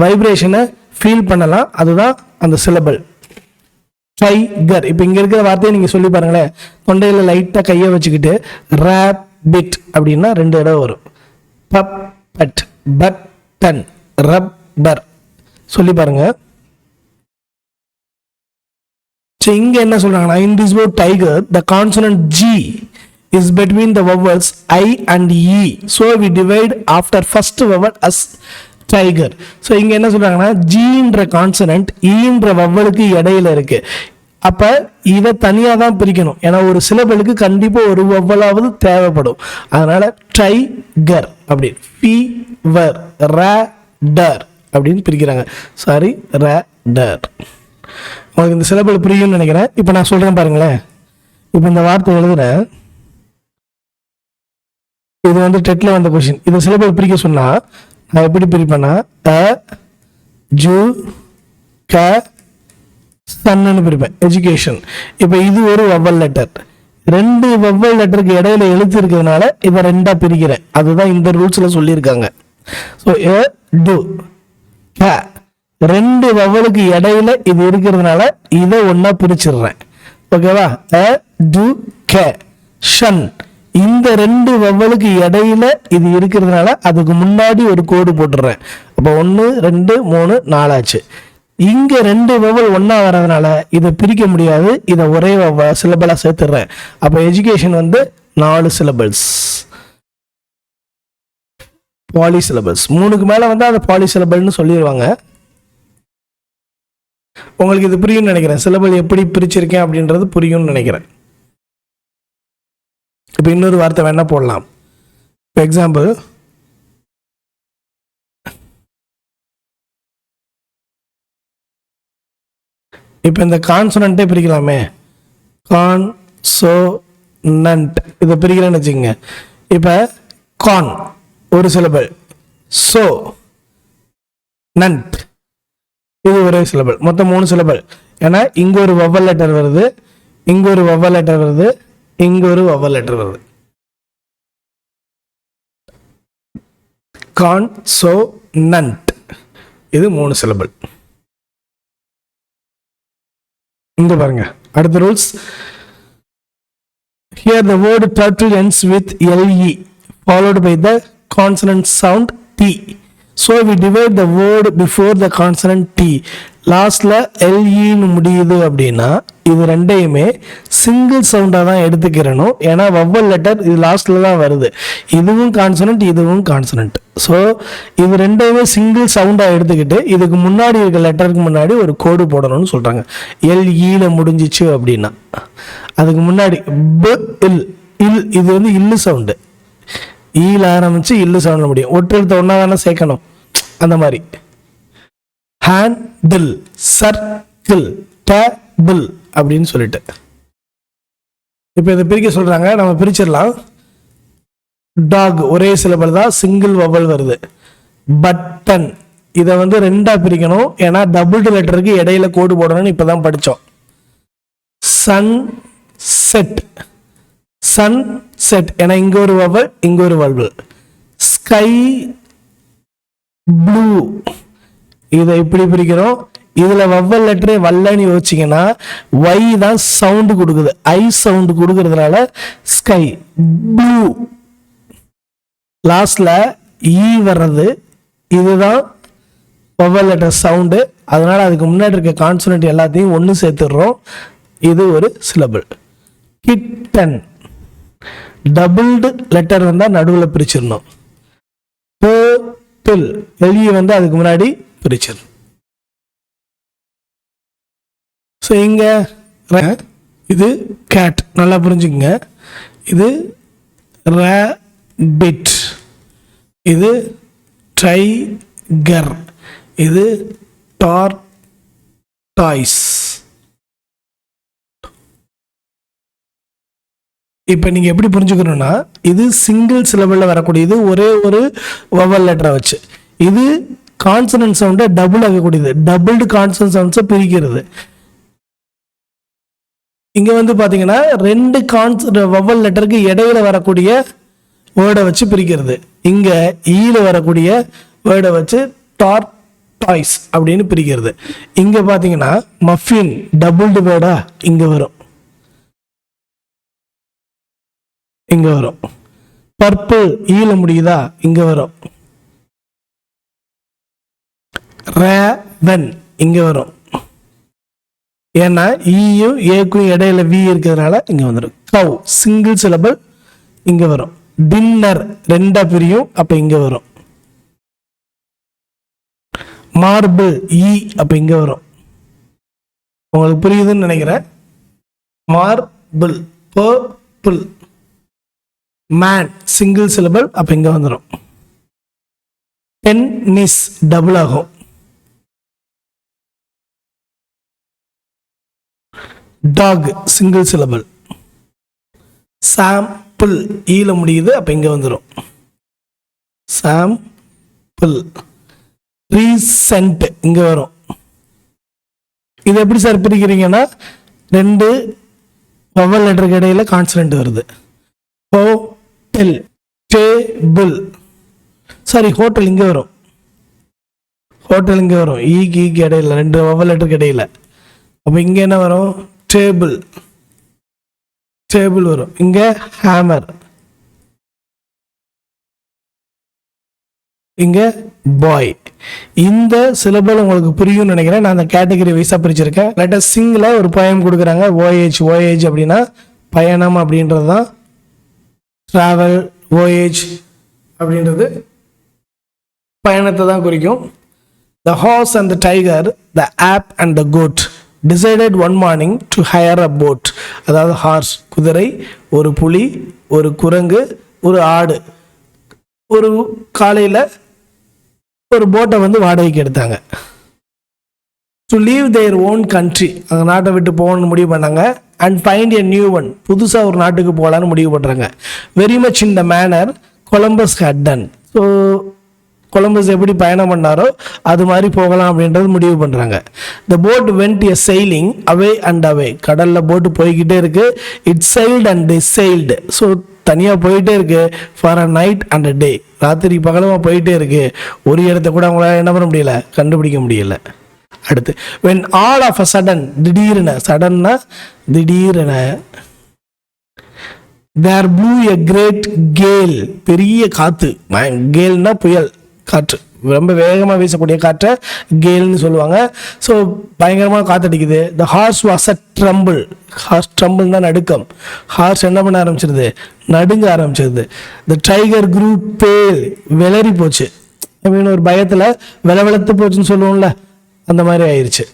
வைப்ரேஷனை ஃபீல் பண்ணலாம், அதுதான் அந்த சிலபல். டைகர், இப்போ இங்கே இருக்கிற வார்த்தையை நீங்கள் சொல்லி பாருங்களேன். தொண்டையில் லைட்டாக கையை வச்சுக்கிட்டு ரேப் பிட் அப்படின்னா 2 தடவை வரும். பப்பட், பட்டன், ரப்பர் சொல்லி பாருங்க. இங்க என்ன சொல்றாங்கன்னா, in this word tiger the consonant G is between the vowels I and E, so we divide after first vowel as tiger. So இங்க என்ன சொல்றாங்கன்னா, ஜின்ற கான்சனன்ட் ஈன்ற வவ்வலுக்கு இடையில இருக்கு. அப்ப இதை தனியா தான் பிரிக்கணும், ஏன்னா ஒரு சிலபலுக்கு கண்டிப்பா ஒரு வவ்வலாவது தேவைப்படும். அதனால டைகர் அப்படி, ஃபீவர், ரேடர் அப்படின்னு பிரிக்கிறாங்க. Sorry, raider. உங்களுக்கு இந்த சிலபல் புரியும்னு நினைக்கிறேன். இப்போ நான் சொல்றேன் பாருங்களேன். இப்போ இந்த வார்த்தை எழுதுறேன், இது வந்து டெட்ல வந்த கொஸ்டின். இந்த சிலபல் பிரிக்க சொன்னா நான் எப்படி பிரிப்பேன்னா, அ ஜு க சன்னு பிரிப்பேன், எஜுகேஷன். இப்போ இது ஒரு வவ்வல் லெட்டர், 2 வவ்வல் லெட்டருக்கு இடையில எழுத்து இருக்கிறதுனால இதை 2ஆ பிரிக்கிறேன். அதுதான் இந்த ரூல்ஸ்ல சொல்லியிருக்காங்க. ஸோ எ டு க 2 வவ்வலுக்கு இடையில இது இருக்கிறதுனால இதை ஒன்னா பிரிச்சிடுறேன். ஓகேவா? அ டு க ஷன், இந்த 2 வவ்வலுக்கு இடையில இது இருக்கிறதுனால அதுக்கு முன்னாடி ஒரு கோடு போட்டுடுறேன். அப்போ 1 2 3 4 ஆச்சு. இங்க 2 வவ்வல் ஒன்னா வர்றதுனால இதை பிரிக்க முடியாது, இதை ஒரே சிலபலா சேர்த்துடுறேன். அப்போ எஜுகேஷன் வந்து 4 சிலபல்ஸ், பாலி சிலபல்ஸ். 3க்கு மேல வந்து அதை பாலி சிலபல்னு சொல்லிடுவாங்க. உங்களுக்கு இது புரியும்னு நினைக்கிறேன். சிலபல் எப்படி பிரிச்சிருக்கேன் அப்படின்றது புரியும்னு நினைக்கிறேன். இப்போ இன்னொரு வார்த்தை வேணா போடலாம். இப்போ எக்ஸாம்பிள், இப்போ இந்த கான்சனண்ட்டே பிரிக்கலாமே. கான்சோனன்ட் இதை பிரிக்கிறேன்னு வச்சுக்கோங்க. இப்போ கான் ஒரு சிலபல், சோ நன்ட் இது ஒரே சிலபல், மொத்தம் 3 சிலபல். ஏன்னா இங்க ஒரு வவல் லெட்டர் வருது, இங்க ஒரு வவல் லெட்டர் வருது, இங்க ஒரு வவல் லெட்டர் வருது. கான்சோனன்ட் இது 3 சிலபல். இங்க பாருங்க அடுத்த rules. Here the word turtle ends with LE followed by the consonant sound T. So we divide the word before the consonant T. லாஸ்ட்ல LE முடியுது அப்படின்னா இது ரெண்டையுமே சிங்கிள் சவுண்டாக தான் எடுத்துக்கிறணும். ஏன்னா வவ்வல் லெட்டர் இது லாஸ்ட்ல தான் வருது. இதுவும் கான்சனன்ட், இதுவும் கான்சனன்ட். ஸோ இது ரெண்டையுமே சிங்கிள் சவுண்டாக எடுத்துக்கிட்டு இதுக்கு முன்னாடி இருக்க லெட்டருக்கு முன்னாடி ஒரு கோடு போடணும்னு சொல்கிறாங்க. LE முடிஞ்சிச்சு அப்படின்னா அதுக்கு முன்னாடி இல் இல் இது வந்து இல்லு சவுண்டு. ஈல ஆரம்பிச்சு இல்லு சவுண்டில் முடியும். ஒற்றெழுத்த ஒன்றா தானே சேர்க்கணும். அந்த மாதிரி ஹேண்டில், சர்க்கிள், டேபிள் அப்படின்னு சொல்லிட்டு இப்போ இதை பிரிக்க சொல்றாங்க. நம்ம பிரிச்சிடலாம். டாக் ஒரே சிலபல் தான், சிங்கிள் வவல் வருது. பட்டன் இதை வந்து ரெண்டா பிரிக்கணும். ஏன்னா டபுள் லெட்டருக்கு இடையில கோடு போடணும்னு இப்பதான் படித்தோம். சன் செட், சன் செட் ஏன்னா இங்க ஒரு வவல் இங்க ஒரு வவல். ஸ்கை ப்ளூ இதை இப்படி பிரிக்கிறோம். இதுல வவ்வல் லெட்டரே வல்லன்னு யோசிச்சிங்கன்னா Y தான் சவுண்டு கொடுக்குது, ஐ சவுண்டு கொடுக்கறதுனால ஸ்கை ப்ளூ. லாஸ்ட்ல ஈ வர்றது இதுதான் வவ்வல் லெட்டர் சவுண்டு. அதனால அதுக்கு முன்னாடி இருக்க கான்சனன்ட் எல்லாத்தையும் ஒன்று சேர்த்துடுறோம். இது ஒரு சிலபிள். கிட்டன் டபுள்டு லெட்டர் வந்தால் நடுவில் பிரிச்சிடணும். வெளியே வந்து அதுக்கு முன்னாடி பிரிச்சிடணும். ஸோ இங்க இது கேட் நல்லா புரிஞ்சுக்குங்க. இது ரேபிட், இது டைகர், இது டார்டாய்ஸ். இப்போ நீங்கள் எப்படி புரிஞ்சுக்கணும்னா இது சிங்கிள் சிலபிளில் வரக்கூடியது, ஒரே ஒரு வவல் லெட்டரை வச்சு. இது கான்சனன்ட் சவுண்டை டபுள் ஆகக்கூடியது, டபுள்டு கான்சனன்ட் சவுண்ட்ஸை பிரிக்கிறது. இங்கே வந்து பார்த்தீங்கன்னா ரெண்டு வவல் லெட்டருக்கு இடையில வரக்கூடிய வேர்டை வச்சு பிரிக்கிறது. இங்கே ஈல வரக்கூடிய வேர்டை வச்சு டார்டாய்ஸ் அப்படின்னு பிரிக்கிறது. இங்கே பார்த்தீங்கன்னா மஃபின் டபுள்டு வேர்டா இங்கே வரும், இங்க வரும். பர்பிள் ஈல முடியுதா இங்க வரும். ரேவன் இங்க வரும். ஏன்னா ஈயும் ஏக்கும் இடையில வி இருக்கிறதுனால இங்க வந்துடும். கவ் சிங்கிள் சிலபிள் இங்க வரும். டின்னர் ரெண்டா பிரியும், அப்ப இங்க வரும். மார்பிள் ஈ அப்ப இங்க வரும். உங்களுக்கு புரியுதுன்னு நினைக்கிறேன். Marble purple. Man single syllable அப்ப இங்க வந்துடும். டென்னிஸ் டபுள் ஆகும். Dog single syllable. சாம்பிள் ஈல முடியுது அப்ப இங்க வந்துடும். சாம்பிள். ரீசென்ட் இங்க வரும். இது எப்படி சார் பிரிக்கிறீங்கன்னா ரெண்டு வவல் லெட்டருக்கு இடையில கான்சனன்ட் வருது. ஹோட்டல், டேபிள், சாரி ஹோட்டல் இங்க வரும். ஹோட்டல் இங்க வரும். ஈக்கு இடையில ரெண்டு வவல் லெட்டருக்கு இடையில. அப்ப இங்க என்ன வரும்? டேபிள், டேபிள் வரும். இங்க ஹேமர், இங்க பாய். இந்த சிலபல் உங்களுக்கு புரியும் நினைக்கிறேன். நான் அந்த கேட்டகரி வைஸா பிரிச்சிருக்கேன். லெட்டர் சிங்கில் ஒரு பயம் கொடுக்குறாங்க. ஓஏஜ், ஓஏஜ் அப்படின்னா பயணம் அப்படின்றது தான். டிராவல், ஓஏஜ் அப்படின்றது பயணத்தை தான் குறிக்கும். The horse and the tiger, the ape and the goat decided one morning to hire a boat. அதாவது ஹார்ஸ் குதிரை, ஒரு புலி, ஒரு குரங்கு, ஒரு ஆடு ஒரு காலையில் ஒரு போட்டை வந்து வாடகைக்கு எடுத்தாங்க. To leave their own country, அந்த நாட்டை விட்டு போகணும்னு முடிவு பண்ணாங்க. And find a new one, புதுசாக ஒரு நாட்டுக்கு போகலான்னு முடிவு பண்ணுறாங்க. Very much in the manner Columbus had done. So Columbus எப்படி பயணம் பண்ணாரோ அது மாதிரி போகலாம் அப்படின்றது முடிவு பண்ணுறாங்க. The boat went a sailing away and away. கடலில் போட்டு போய்கிட்டே இருக்கு. It sailed and sailed. So தனியாக போயிட்டே இருக்கு. ஃபார் அ நைட் அண்ட் அ டே, ராத்திரி பகலமாக போயிட்டே இருக்கு. ஒரு இடத்த கூட அவங்களால என்ன பண்ண முடியல, கண்டுபிடிக்க முடியல. அடுத்து when all of a sudden, திடீரென, சடன்னா திடீரென, there blew a great gale, பெரிய காத்து. கேல்னா புயல், காற்று, ரொம்ப வேகமாக வீசக்கூடிய காற்றை கேல்னு சொல்லுவாங்க. ஸோ பயங்கரமாக காற்றடிக்குது. The horse was a tremble. Horse ட்ரம்பிள்னா நடுக்கம். ஹார்ஸ் என்ன பண்ண ஆரம்பிச்சிருது, நடுங்க ஆரம்பிச்சிருது. த டைகர் க்ரூ பேல், விளறி போச்சு. அப்படின்னு ஒரு பயத்தில் விளவெளத்து போச்சுன்னு சொல்லுவோம்ல, அந்த மாதிரி ஆயிடுச்சு.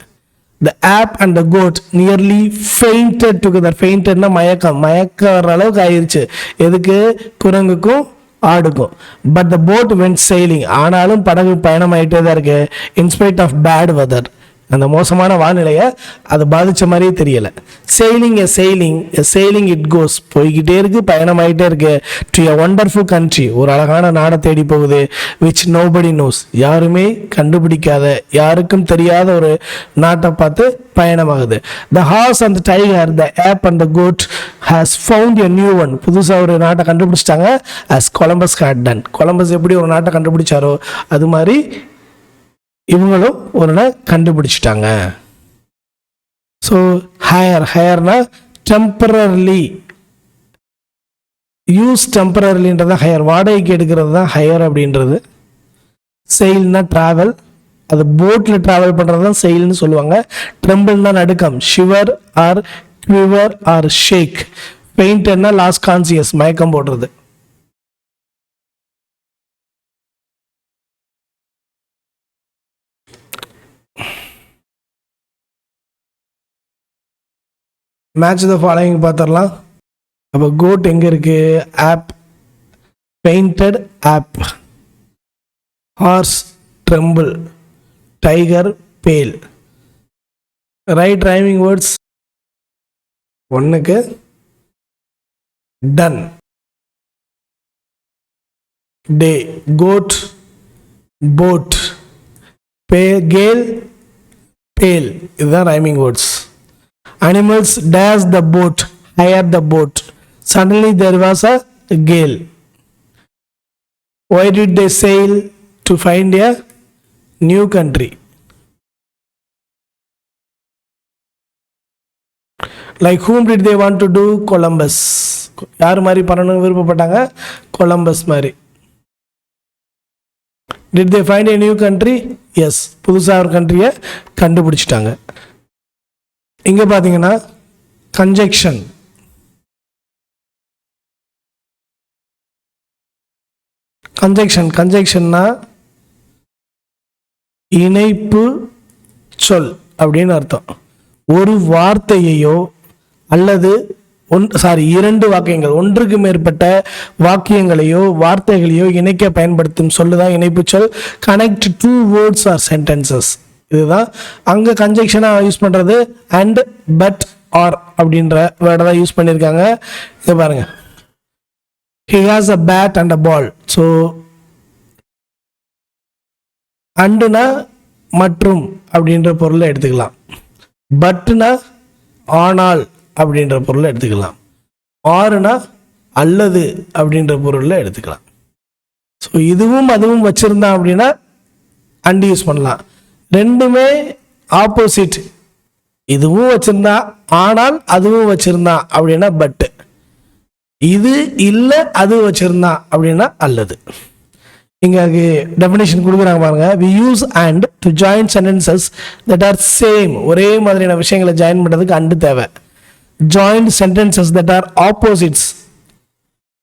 The ape and the goat nearly fainted together. ஃபெயிண்டட்னா மயக்கம், மயக்கம் வர அளவுக்கு ஆயிடுச்சு. எதுக்கு, குரங்குக்கும் ஆடுக்கும். But the boat went sailing, ஆனாலும் படகு பயணம் ஆகிட்டே தான் இருக்கு. இன்ஸ்பைட் ஆஃப் பேட் வெதர், அந்த மோசமான வானிலையை அது பாதித்த மாதிரியே தெரியலை. Sailing a sailing, a sailing it goes, போய்கிட்டே இருக்கு, பயணம் ஆகிட்டே இருக்கு. டு எ ஒண்டர்ஃபுல் கண்ட்ரி, ஒரு அழகான நாடை தேடி போகுது. விச் நோபடி நோஸ், யாருமே கண்டுபிடிக்காத, யாருக்கும் தெரியாத ஒரு நாட்டை பார்த்து பயணமாகுது. The horse and the tiger, the ape and the goat has found a new one. புதுசாக ஒரு நாட்டை கண்டுபிடிச்சிட்டாங்க. as Columbus had done. Columbus எப்படி ஒரு நாட்டை கண்டுபிடிச்சாரோ அது மாதிரி இவங்களும் ஒரு நாள் கண்டுபிடிச்சிட்டாங்க. ஸோ ஹையர்னா டெம்பரரிலி, யூஸ் டெம்பரரிலின்றதான் ஹையர், வாடகைக்கு எடுக்கிறது தான் ஹையர் அப்படின்றது. செயில்னா ட்ராவல், அது போட்டில் ட்ராவல் பண்ணுறது தான் செயில்னு சொல்லுவாங்க. ட்ரெம்பிள்னா நடுக்கம், ஷிவர் ஆர் க்விவர் ஆர் ஷேக். பெயிண்டர்னா லாஸ்ட் கான்சியஸ், மயக்கம் போடுறது. மேட்ச் த ஃபாலோயிங் பார்த்துடலாம். அப்போ கோட் எங்கே இருக்கு, ape, fainted ape, horse tremble, tiger pale. Right rhyming words. ஒன்றுக்கு done, day, goat, boat, gale, pale. இதுதான் rhyming words. Animals dash the boat, hire the boat. Suddenly there was a gale. Why did they sail? To find a new country. Like whom did they want to do? Columbus. யார் மாதிரி பண்ணணும்னு விருப்பப்பட்டாங்க? Columbus மாதிரி. Did they find a new country? Yes, புதுசாக ஒரு கண்ட்ரியை கண்டுபிடிச்சிட்டாங்க. இங்கே பார்த்தீங்கன்னா conjunction, கன்ஜெக்ஷன்னா இணைப்பு சொல் அப்படின்னு அர்த்தம். ஒரு வார்த்தையையோ அல்லது இரண்டு வாக்கியங்கள், ஒன்றுக்கு மேற்பட்ட வாக்கியங்களையோ வார்த்தைகளையோ இணைக்க பயன்படுத்தும் சொல்லுதான் இணைப்பு சொல். Connect two words or sentences. இதுதான் அங்கே கன்ஜெக்ஷனாக யூஸ் பண்ணுறது. அண்ட், பட், ஆர் அப்படின்ற வேர்டை தான் யூஸ் பண்ணியிருக்காங்க. இதை பாருங்க, he has a bat and a ball. So அண்டுனா மற்றும் அப்படின்ற பொருளை எடுத்துக்கலாம். பட்னா ஆனால் அப்படின்ற பொருளை எடுத்துக்கலாம். ஆறுனா அல்லது அப்படின்ற பொருளை எடுத்துக்கலாம். ஸோ இதுவும் அதுவும் வச்சுருந்தான் அப்படின்னா அண்டு யூஸ் பண்ணலாம். ரெண்டுமே ஆப்போசிட், இதுவும் வச்சிருந்தா ஆனால் அதுவும் வச்சிருந்தா அப்படின்னா பட், இது இல்லை அது வச்சிருந்தா அப்படின்னா அல்லது. இங்க டெஃபினேஷன் கொடுக்குறாங்க பாருங்க. we use and to join sentences that are same, ஒரே மாதிரியான விஷயங்களை ஜாயின் பண்றதுக்கு அண்டு தேவை. joined sentences that are opposites,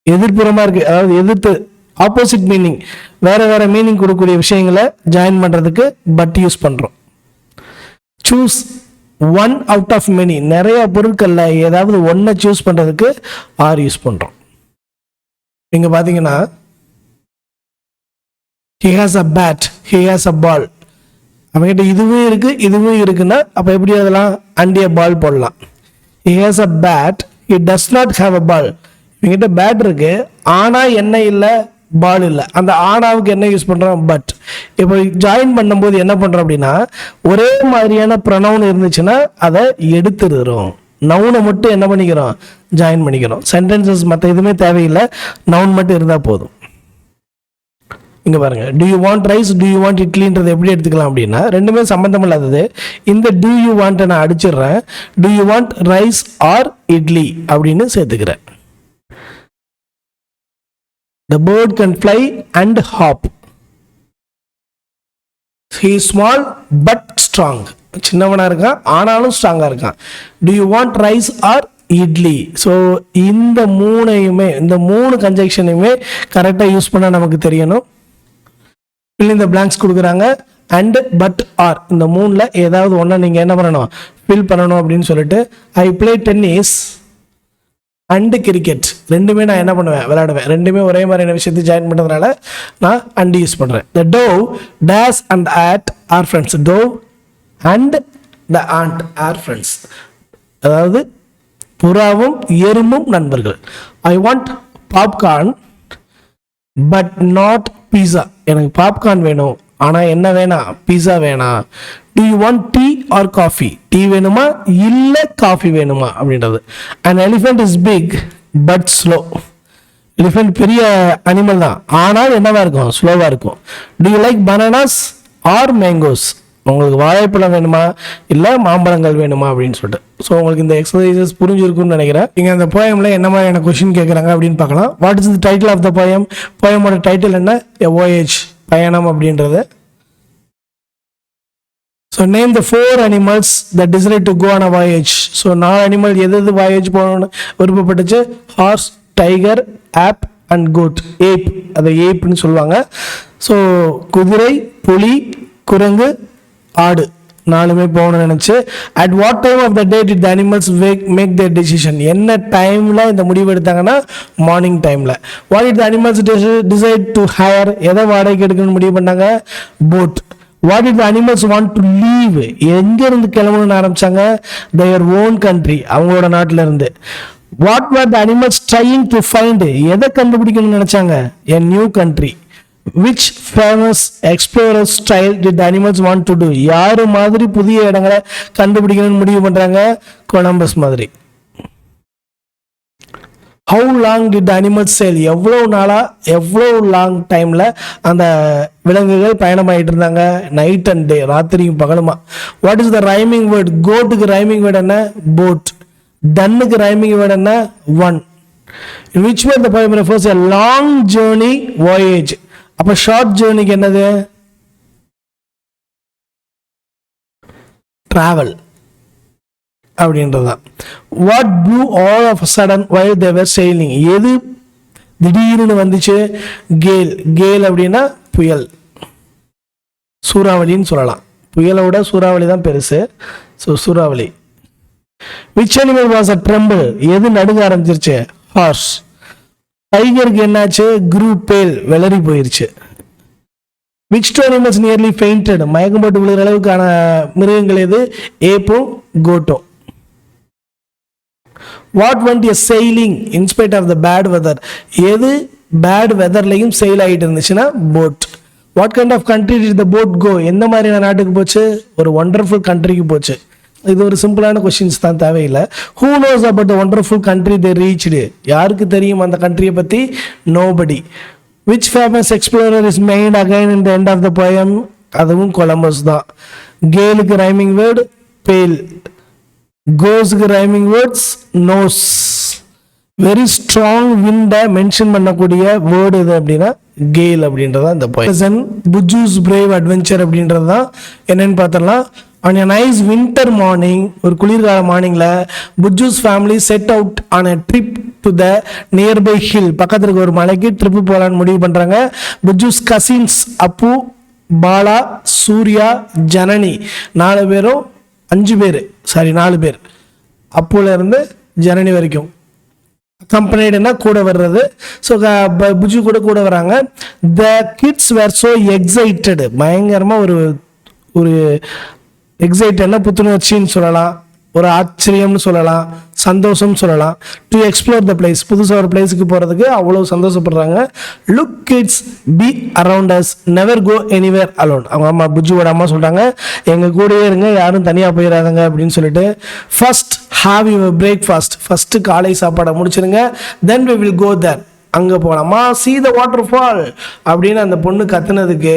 எதிர்ப்புறமா இருக்கு, அதாவது எதிர்த்து ஆப்போசிட் மீனிங், வேற மீனிங் கொடுக்கக்கூடிய விஷயங்களை ஜாயின் பண்ணுறதுக்கு பட் யூஸ் பண்ணுறோம். Choose one out of many, நிறைய பொருட்களில் ஏதாவது ஒன்றை சூஸ் பண்ணுறதுக்கு ஆர் யூஸ் பண்ணுறோம். இங்கே பார்த்தீங்கன்னா he has a bat, he has a ball. அவங்ககிட்ட இதுவும் இருக்குது இதுவும் இருக்குன்னா அப்போ எப்படி அதெல்லாம் அண்டிய பால் போடலாம். he has a bat, he does not have a ball. இவங்ககிட்ட பேட் இருக்கு ஆனால் என்ன இல்லை, பால் இல்லை. அந்த ஆனாவுக்கு என்ன யூஸ் பண்ணுறோம், பட். இப்போ ஜாயின் பண்ணும்போது என்ன பண்ணுறோம் அப்படின்னா, ஒரே மாதிரியான ப்ரொனவுன் இருந்துச்சுன்னா அதை எடுத்துடுறோம், நவுனை மட்டும் என்ன பண்ணிக்கிறோம், ஜாயின் பண்ணிக்கிறோம். சென்டென்சஸ் மற்ற எதுவுமே தேவையில்லை, நவுன் மட்டும் இருந்தால் போதும். இங்கே பாருங்க, do you want rice, do you want இட்லின்றது எப்படி எடுத்துக்கலாம் அப்படின்னா, ரெண்டுமே சம்மந்தம் இல்லாதது. இந்த டூ யூ வாண்ட்டை நான் அடிச்சிடுறேன், do you want rice or idli அப்படின்னு சேர்த்துக்கிறேன். The bird can fly and hop. He is small but strong. சின்னவனா இருக்கான் ஆனாலும் ஸ்ட்ராங்கா இருக்கான். Do you want rice or idli? So இந்த மூணு கன்ஜெக்ஷனையுமே கரெக்டாக யூஸ் பண்ண நமக்கு தெரியணும். fill in the blanks கொடுக்குறாங்க. அண்ட் பட் ஆர் இந்த மூணில் ஏதாவது ஒன்றை நீங்கள் என்ன பண்ணணும், ஃபில் பண்ணணும் அப்படின்னு சொல்லிட்டு, I play tennis and cricket, ரெண்டுமே நான் என்ன பண்ணுவேன், விளையாடுவேன். ரெண்டுமே ஒரே மாதிரியான விஷயத்தை ஜாயின் பண்ணுறதுனால நான் அண்டு யூஸ் பண்ணுறேன். The dove days and ant are friends. Dove and the ant are friends, அதாவது புறாவும் எறும்பும் நண்பர்கள். I want popcorn but not pizza. எனக்கு பாப்கார்ன் வேணும் ஆனால் என்ன வேணாம், பீஸா வேணாம். Do you want tea or coffee? Tea வேணுமா இல்லை காஃபி வேணுமா அப்படின்றது. And elephant is big but slow. Elephant பெரிய அனிமல் தான் ஆனால் என்னவா இருக்கும், ஸ்லோவாக இருக்கும். Do you like bananas or mangoes? உங்களுக்கு வாழைப்பழம் வேணுமா இல்லை மாம்பழங்கள் வேணுமா அப்படின்னு சொல்லிட்டு. ஸோ உங்களுக்கு இந்த எக்ஸசைசஸ் புரிஞ்சிருக்குன்னு நினைக்கிறேன். நீங்கள் அந்த போயமில் என்ன மாதிரியான கொஸ்டின் கேட்குறாங்க அப்படின்னு பார்க்கலாம். What is the title of the poem? போயமோட டைட்டில் என்ன? எ voyage, பயணம் அப்படின்றது. So name the 4 animals that decide to go on a voyage. So 4 animal எது voyage போகணும்னு விருப்பப்பட்டுச்சு? Horse, tiger, ape and goat. Ape, அதை ஏப்னு சொல்லுவாங்க. ஸோ குதிரை, புலி, குரங்கு, ஆடு, 4மே போகணும்னு நினச்சி. At what time of the day did the animals make their decision? என்ன டைமில் இந்த முடிவு எடுத்தாங்கன்னா மார்னிங் டைமில். What did the animals decide to hire? எதை வாடகைக்கு எடுக்கணும்னு முடிவு பண்ணாங்க? Boat. What did the animals want to leave? எங்கேருந்து கிளம்பணும்னு ஆரம்பித்தாங்க? their own country, அவங்களோட நாட்டில் இருந்து. What were the animals trying to find? எதை கண்டுபிடிக்கணும்னு நினச்சாங்க? a new country. Which famous explorer style did the animals want to do? யாரு மாதிரி புதிய இடங்களை கண்டுபிடிக்கணும்னு முடிவு பண்றாங்க? கொலம்பஸ் மாதிரி. How long did the animals sail? எவ்வளவு லாங் டைம்ல அந்த விலங்குகள் பயணமாயிட்டு இருந்தாங்க? நைட் அண்ட் டே, ராத்திரியும் பகலுமா. What is the rhyming word? கோட்டுக்கு ரைமிங் வேர்ட் என்ன? போட். டன்னுக்கு ரைமிங் வேர்ட் என்ன? One. In which way the poem refers a long journey, voyage. அப்போ ஷார்ட் ஜேர்னிக்கு என்னது? டிராவல் அப்படின்றதுதான். What blew all of sudden while they were sailing? எது திடீர்னு வந்துச்சு? கேல். கேல் அப்படின்னா புயல், சூறாவளின்னு சொல்லலாம். புயலோட சூறாவளி தான் பெருசு. ஸோ சூறாவளி. which animal was a tremble? எது நடுங்க ஆரம்பிச்சிருச்சு? ஹார்ஸ். டைகருக்கு என்னாச்சு? grew pale, வெளரி போயிருச்சு. which two animals nearly fainted? மயக்கம் போட்டு விழுகிற அளவுக்கான மிருகங்கள் எது? ஏப்பும் கோட்டும். what went a sailing in spite of the bad weather? எது பேட் வெதர்லையும் செயில் ஆகிட்டு இருந்துச்சுன்னா boat. what kind of country did the boat go? எந்த மாதிரியான நாட்டுக்கு போச்சு? ஒரு ஒண்டர்ஃபுல் கண்ட்ரிக்கு போச்சு. இது ஒரு சிம்பிளான கொஸ்டின்ஸ் தான், தேவையில்லை. who knows about the wonderful country they reached? யாருக்கு தெரியும் அந்த கண்ட்ரியை பற்றி? nobody. which famous explorer is made again in the end of the poem? அதுவும் கொலம்பஸ் தான். கேலுக்கு ரைமிங் வேர்டு பேல், கோஸ்க்கு rhyming words nose. Very strong விண்டை மென்ஷன் பண்ணக்கூடிய வேர்டு எது அப்படின்னா கேல் அப்படின்றதான் இந்த poem. புஜூஸ் பிரேவ் அட்வென்ச்சர் அப்படின்றது தான் என்னன்னு பார்த்தலாம். On a nice winter morning, ஒரு குளிர்கால மார்னிங்கில் Bujju's family set out on a trip to the nearby hill, பக்கத்துல இருக்க ஒரு மலைக்கு ட்ரிப்பு போகலான்னு முடிவு பண்றாங்க. புஜ்ஜூஸ் கசின்ஸ் அப்பு, பாலா, சூர்யா, ஜனனி 4 பேரும் 5 பேர், சாரி 4 பேர், அப்புல இருந்து ஜனனி வரைக்கும் கம்பெனிடுனா கூட வர்றது. ஸோ புஜு கூட வராங்க. The kids where so excited, பயங்கரமாக ஒரு எக்ஸைட்டட்னா புத்துணர்ச்சின்னு சொல்லலாம், ஒரு ஆச்சரியம்னு சொல்லலாம், சந்தோஷம் சொல்லலாம். டு எக்ஸ்ப்ளோர் த பிளேஸ், புதுசாக ஒரு பிளேஸுக்கு போகிறதுக்கு அவ்வளோ சந்தோஷப்படுறாங்க. Look kids be around us, never go anywhere alone. அவங்க அம்மா, புஜுவோட அம்மா சொல்கிறாங்க, எங்கள் கூடயே இருங்க, யாரும் தனியாக போயிடாதங்க அப்படின்னு சொல்லிட்டு. First have your breakfast, first காலை சாப்பாடை முடிச்சிருங்க. தென் வி வில் கோ தேர், அங்கே போகலாமா, see the waterfall அப்படின்னு அந்த பொண்ணு கத்துனதுக்கு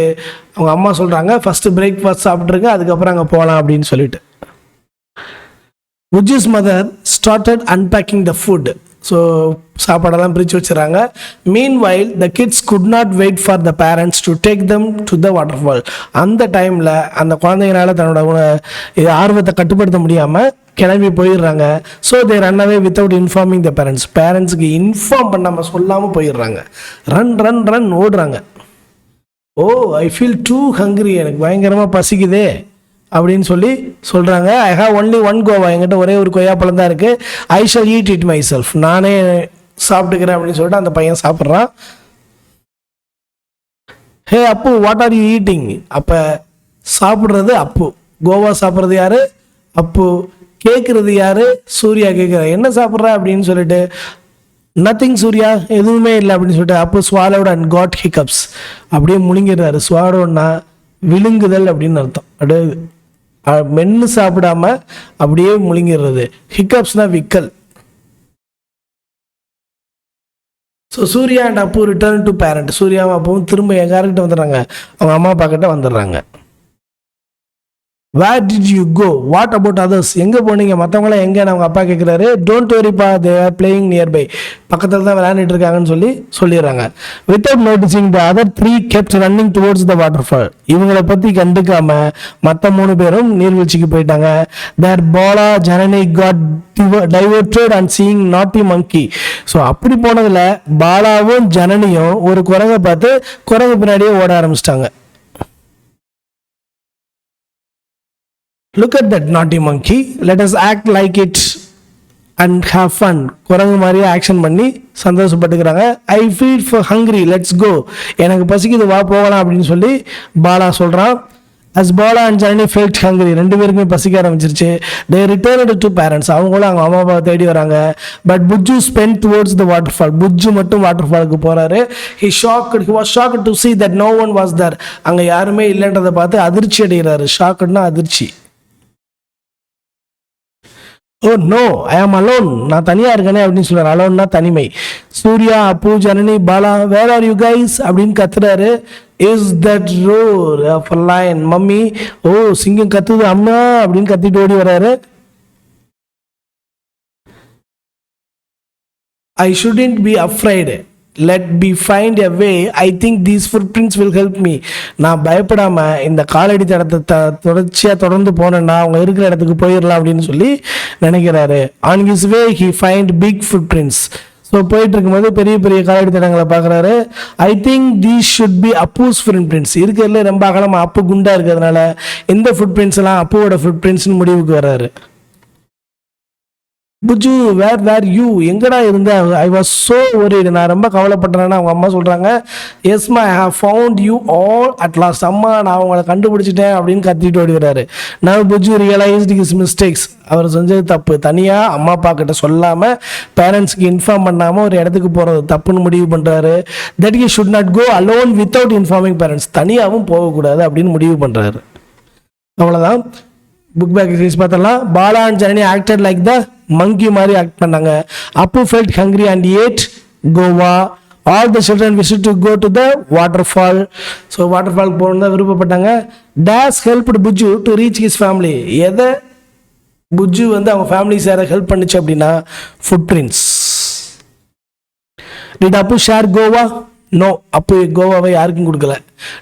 அவங்க அம்மா சொல்கிறாங்க, ஃபஸ்ட்டு பிரேக்ஃபாஸ்ட் சாப்பிட்ருங்க, அதுக்கப்புறம் அங்கே போகலாம் அப்படின்னு சொல்லிட்டு. Buju's mother started unpacking the food. So சாப்பாடெல்லாம் பிரித்து வச்சுறாங்க. Meanwhile the kids could not wait for the parents to take them to the waterfall. அந்த டைமில் அந்த குழந்தைங்களால தன்னோட ஆர்வத்தை கட்டுப்படுத்த முடியாமல் கிளம்பி போயிடுறாங்க. So they run away without informing the parents, பேரண்ட்ஸுக்கு இன்ஃபார்ம் பண்ணாமல் சொல்லாமல் போயிடுறாங்க. ரன் ரன் ரன் ஓடுறாங்க. ஓ ஐ ஃபீல் டூ ஹங்க்ரி, எனக்கு பயங்கரமாக பசிக்குதே அப்படின்னு சொல்கிறாங்க. I have only one Goa, என்கிட்ட ஒரே ஒரு கொய்யாப்பழம் தான் இருக்குது. ஐ shall eat it my self, நானே சாப்பிட்டுக்கிறேன் அப்படின்னு சொல்லிட்டு அந்த பையன் சாப்பிட்றான். ஹே அப்பு, வாட் ஆர் யூ ஈட்டிங்? அப்போ சாப்பிட்றது அப்பு, கோவா சாப்பிட்றது யாரு? அப்பு. கேட்குறது யாரு? சூர்யா கேட்குற, என்ன சாப்பிட்ற அப்படின்னு சொல்லிட்டு. நத்திங் சூர்யா, எதுவுமே இல்லை அப்படின்னு சொல்லிட்டு. அப்பு ஸ்வாலோட் அண்ட் காட் ஹிக்கப்ஸ், அப்படியே முழுங்கிடுறாரு. ஸ்வாலோன்னா விழுங்குதல் அப்படின்னு அர்த்தம். அப்படியே மென்று சாப்பிடாம அப்படியே முழுங்கிடுறது. ஹிக்கப்ஸ்னா விக்கல். So Surya and Appu return to parent, சூர்யாவும் அப்புவும் திரும்ப யார்கிட்ட வந்துடுறாங்க? அவங்க அம்மா அப்பா கிட்ட வந்துடுறாங்க. Where did you go, what about others, எங்கே போனீங்க, மற்றவங்களாம் எங்கேன்னு அவங்க அப்பா கேட்குறாரு. டோன்ட் வரிப்பா, தே ஆர் பிளேயிங் நியர்பை, பக்கத்தில் தான் விளையாண்டுட்டு இருக்காங்கன்னு சொல்லிடுறாங்க. Without noticing the other 3 kept running towards the waterfall. இவங்களை பற்றி கண்டுக்காம மற்ற 3 பேரும் நீர்வீழ்ச்சிக்கு போயிட்டாங்க. There Bala Janani got diverted and seeing naughty monkey. So அப்படி போனதில் பாலாவும் ஜனனியும் ஒரு குரங்கை பார்த்து குரங்கு பின்னாடியே ஓட ஆரம்பிச்சிட்டாங்க. Look at that naughty monkey, let us act like it and have fun. குரங்கு மாதிரியே ஆக்ஷன் பண்ணி சந்தோஷப்பட்டுக்கிறாங்க. I feel for hungry, let's go, எனக்கு பசிக்குது, வா போகலாம் அப்படின்னு சொல்லி பாலா சொல்கிறான். as Bala and Janani felt hungry, 2 பேருக்குமே பசிக்க ஆரம்பிச்சிருச்சு. they returned to parents, அவங்களும் அவங்க அம்மா அப்பா தேடி வராங்க. But Bujju spent towards the waterfall, Bujju மட்டும் வாட்டர்ஃபாலுக்கு போகிறாரு. he was shocked to see that no one was there, அங்கே யாருமே இல்லைன்றதை பார்த்து அதிர்ச்சி அடைகிறாரு. ஷாக்ட்னா அதிர்ச்சி. ஓ நோ, ஐ ஆம் அலோன், நான் தனியாக இருக்கேனே அப்படின்னு சொல்கிறார். அலோன்னா தனிமை. Surya, Appu, Janani, Bala, where are you guys அப்படின்னு கத்துறாரு. Is that roar of a lion, mummy, oh சிங்கம் கத்துது அம்மா அப்படின்னு கத்திட்டு ஓடி வர்றாரு. I shouldn't be afraid, let be find a way, I think these footprints will help me. நான் பயப்படாமல் இந்த காலடி தடத்தை தொடர்ச்சியாக தொடர்ந்து போனேன்னா அவங்க இருக்கிற இடத்துக்கு போயிடலாம் அப்படின்னு சொல்லி நினைக்கிறாரு. On his way he find big footprints. So போயிட்டு இருக்கும்போது பெரிய பெரிய காலடி தடங்களை பார்க்குறாரு. I think these should be Appu's footprints. இருக்கிறதுல ரொம்ப அகலமாக அப்பு குண்டாக இருக்கிறதுனால இந்த ஃபுட்பிரிண்ட்ஸ் எல்லாம் அப்புவோட ஃபுட்பிரிண்ட்ஸ்னு முடிவுக்கு வர்றாரு. புஜு வேர் யூ, எங்கடா இருந்த? ஐ வாஸ் ஸோ ஒரிட், நான் ரொம்ப கவலைப்பட்டேன்னு அவங்க அம்மா சொல்கிறாங்க. எஸ்மா, I have found you all at last, அம்மா நான் அவங்கள கண்டுபிடிச்சிட்டேன் அப்படின்னு கத்திட்டு ஓடிக்கிறாரு. நான் புஜு ரியலைஸ்ட் ஹிஸ் மிஸ்டேக்ஸ், அவர் செஞ்சது தப்பு. தனியாக அம்மா அப்பா கிட்ட சொல்லாமல் பேரண்ட்ஸ்க்கு இன்ஃபார்ம் பண்ணாமல் ஒரு இடத்துக்கு போகிறது தப்புன்னு முடிவு பண்ணுறாரு. That he should not go alone without informing parents, தனியாகவும் போகக்கூடாது அப்படின்னு முடிவு பண்ணுறாரு. அவ்வளோதான். புக் பேக் எக்ஸசைஸ் பார்த்தலாம். Bala and Janani acted like the monkey மாதிரி ஆக்ட் பண்ணாங்க. Appu felt hungry and ate guava. All the children visit to go to the waterfall. So waterfall போகணுன்னு தான் விருப்பப்பட்டாங்க. These helped Bujju to reach his family. எதை புஜு அவங்க family சேர help பண்ணுச்சு அப்படின்னா footprints. Did Appu share guava? No, Appu கோவாவை யாருக்கும் கொடுக்கல.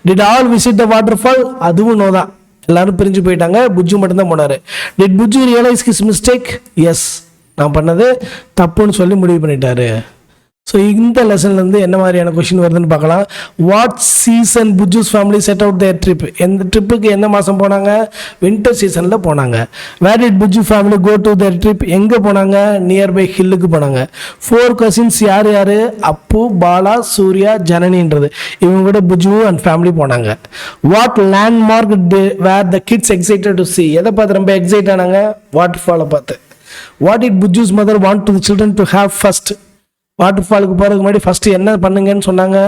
Did all visit the waterfall? அதுவும் நோ தான், எல்லாரும் பிரிஞ்சு போயிட்டாங்க. புஜ்ஜு மட்டும்தான் போனாரு. Did Bujju realise his mistake? Yes, நான் பண்ணது தப்புன்னு சொல்லி முடிவு பண்ணிட்டாரு. ஸோ இந்த லெசன்லேருந்து என்ன மாதிரியான கொஷின் வருதுன்னு பார்க்கலாம். What season Bujju's family set out their trip? எந்த ட்ரிப்புக்கு எந்த மாதம் போனாங்க? வின்டர் சீசனில் போனாங்க. Where did Bujju family go to their trip? எங்கே போனாங்க? நியர்பை ஹில்லுக்கு போனாங்க. 4 கசின்ஸ் யார் யார்? அப்பு, பாலா, சூர்யா, ஜனனின்றது இவங்க கூட புஜ்ஜு அண்ட் ஃபேமிலி போனாங்க. What landmark were the kids excited to see? எதை பார்த்து ரொம்ப எக்ஸைட் ஆனாங்க? வாட்டர் ஃபாலை பார்த்து. What did Bujju's mother want to the children to have first? வாட்டர் ஃபாலுக்கு போகிறதுக்கு முன்னாடி ஃபஸ்ட்டு என்ன பண்ணுங்கன்னு சொன்னாங்க?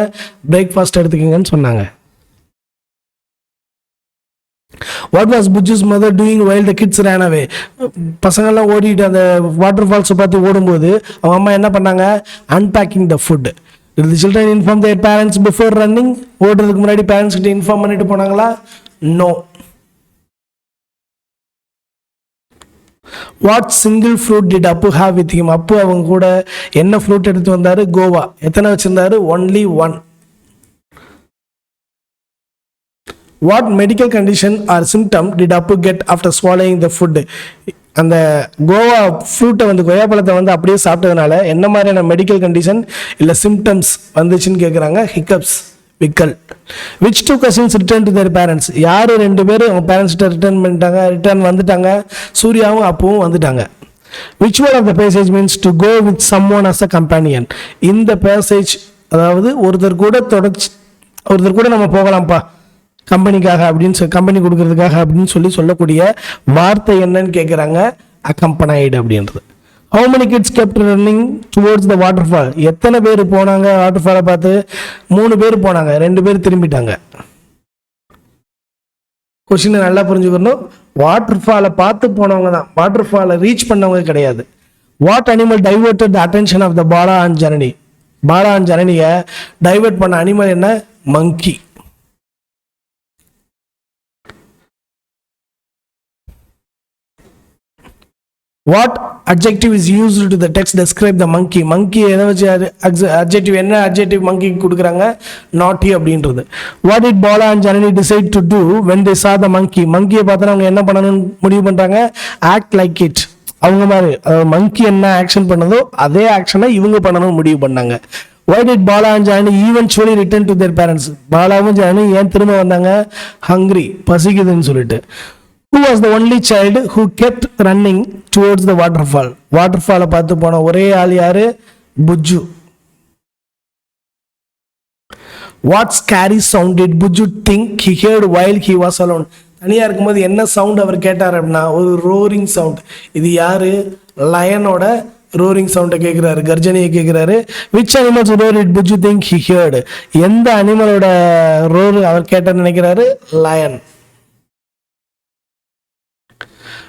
பிரேக்ஃபாஸ்ட் எடுத்துக்கங்கன்னு சொன்னாங்க. What was Bujju's mother doing while the kids ran away? பசங்கள்லாம் ஓடிட்டு அந்த வாட்டர் ஃபால்ஸை பார்த்து ஓடும்போது அவங்க அம்மா என்ன பண்ணாங்க? Unpacking the food. Did the children inform their parents before running? ஓடுறதுக்கு முன்னாடி பேரண்ட்ஸ் கிட்ட இன்ஃபார்ம் பண்ணிட்டு போனாங்களா? No. What single fruit did Appu have with him? Appu அவங்க கூட என்ன ஃப்ரூட் எடுத்து வந்தாரு? கோவா. எத்தனை வச்சிருந்தாரு? Only 1. What medical condition or symptom did Appu get after swallowing the food? அந்த கோவா ஃப்ரூட்டை வந்து கொய்யாப்பழத்தை வந்து அப்படியே சாப்பிட்டதுனால என்ன மாதிரியான மெடிக்கல் கண்டிஷன் இல்லை சிம்டம்ஸ் வந்துச்சுன்னு கேட்குறாங்க. ஹிக்கப்ஸ், விக்கல். Which 2 cousins return to their parents? யார் 2 பேர் அவங்க பேரண்ட்ஸ்கிட்ட ரிட்டர்ன் வந்துட்டாங்க? சூர்யாவும் அப்புவும் வந்துட்டாங்க. Which one of the passage means to go with someone as a companion? இந்த பேசேஜ் அதாவது ஒருத்தர் கூட நம்ம போகலாம்ப்பா கம்பெனிக்காக அப்படின்னு கம்பெனி கொடுக்கறதுக்காக அப்படின்னு சொல்லக்கூடிய வார்த்தை என்னன்னு கேட்குறாங்க. அக்கம்பனைடு அப்படின்றது. How many kids kept running towards the waterfall? எத்தனை பேர் போனாங்க வாட்டர் ஃபாலை பார்த்து? 3 பேர் போனாங்க, 2 பேர் திரும்பிட்டாங்க. கொஸ்டினை நல்லா புரிஞ்சுக்கணும். வாட்டர் ஃபாலை பார்த்து போனவங்க தான், வாட்டர் ஃபாலை ரீச் பண்ணவங்க கிடையாது. What animal diverted the attention of the Bala and Janani? Bala and ஜனனியை டைவர்ட் பண்ண அனிமல் என்ன? Monkey. What adjective is used to the text describe the monkey? monkey எதை வச்சு adjective என்ன adjective monkey கொடுக்குறாங்க? naughty அப்படின்றது. what did Bala and Janani decide to do when they saw the monkey? monkey பார்த்தா அவங்க என்ன பண்ணணும்னு முடிவு பண்றாங்க? act like it. அவங்க மாதிரி monkey என்ன ஆக்ஷன் பண்ணதோ அதே ஆக்ஷனை இவங்க பண்ணணும்னு முடிவு பண்ணாங்க. why did Bala and Janani eventually return to their parents? பாலாவும் Janani ஏன் திரும்ப வந்தாங்க? hungry, பசிக்குதுன்னு சொல்லிட்டு. Who was the only child who kept running towards the waterfall? வாட்டர்ஃபாலை பார்த்து போன ஒரே ஆள் யாரு? புஜ்ஜு. What scary sound did Bujju think he heard while he was alone? தனியா இருக்கும்போது என்ன சவுண்ட் அவர் கேட்டார் அப்படின்னா ஒரு ரோரிங் சவுண்ட். இது யாரு? லயனோட ரோரிங் சவுண்டை கேட்குறாரு, கர்ஜனையை கேட்குறாரு. Which animals roar it Bujju think he heard? எந்த அனிமலோட ரோர் அவர் கேட்டார் நினைக்கிறாரு? Lion.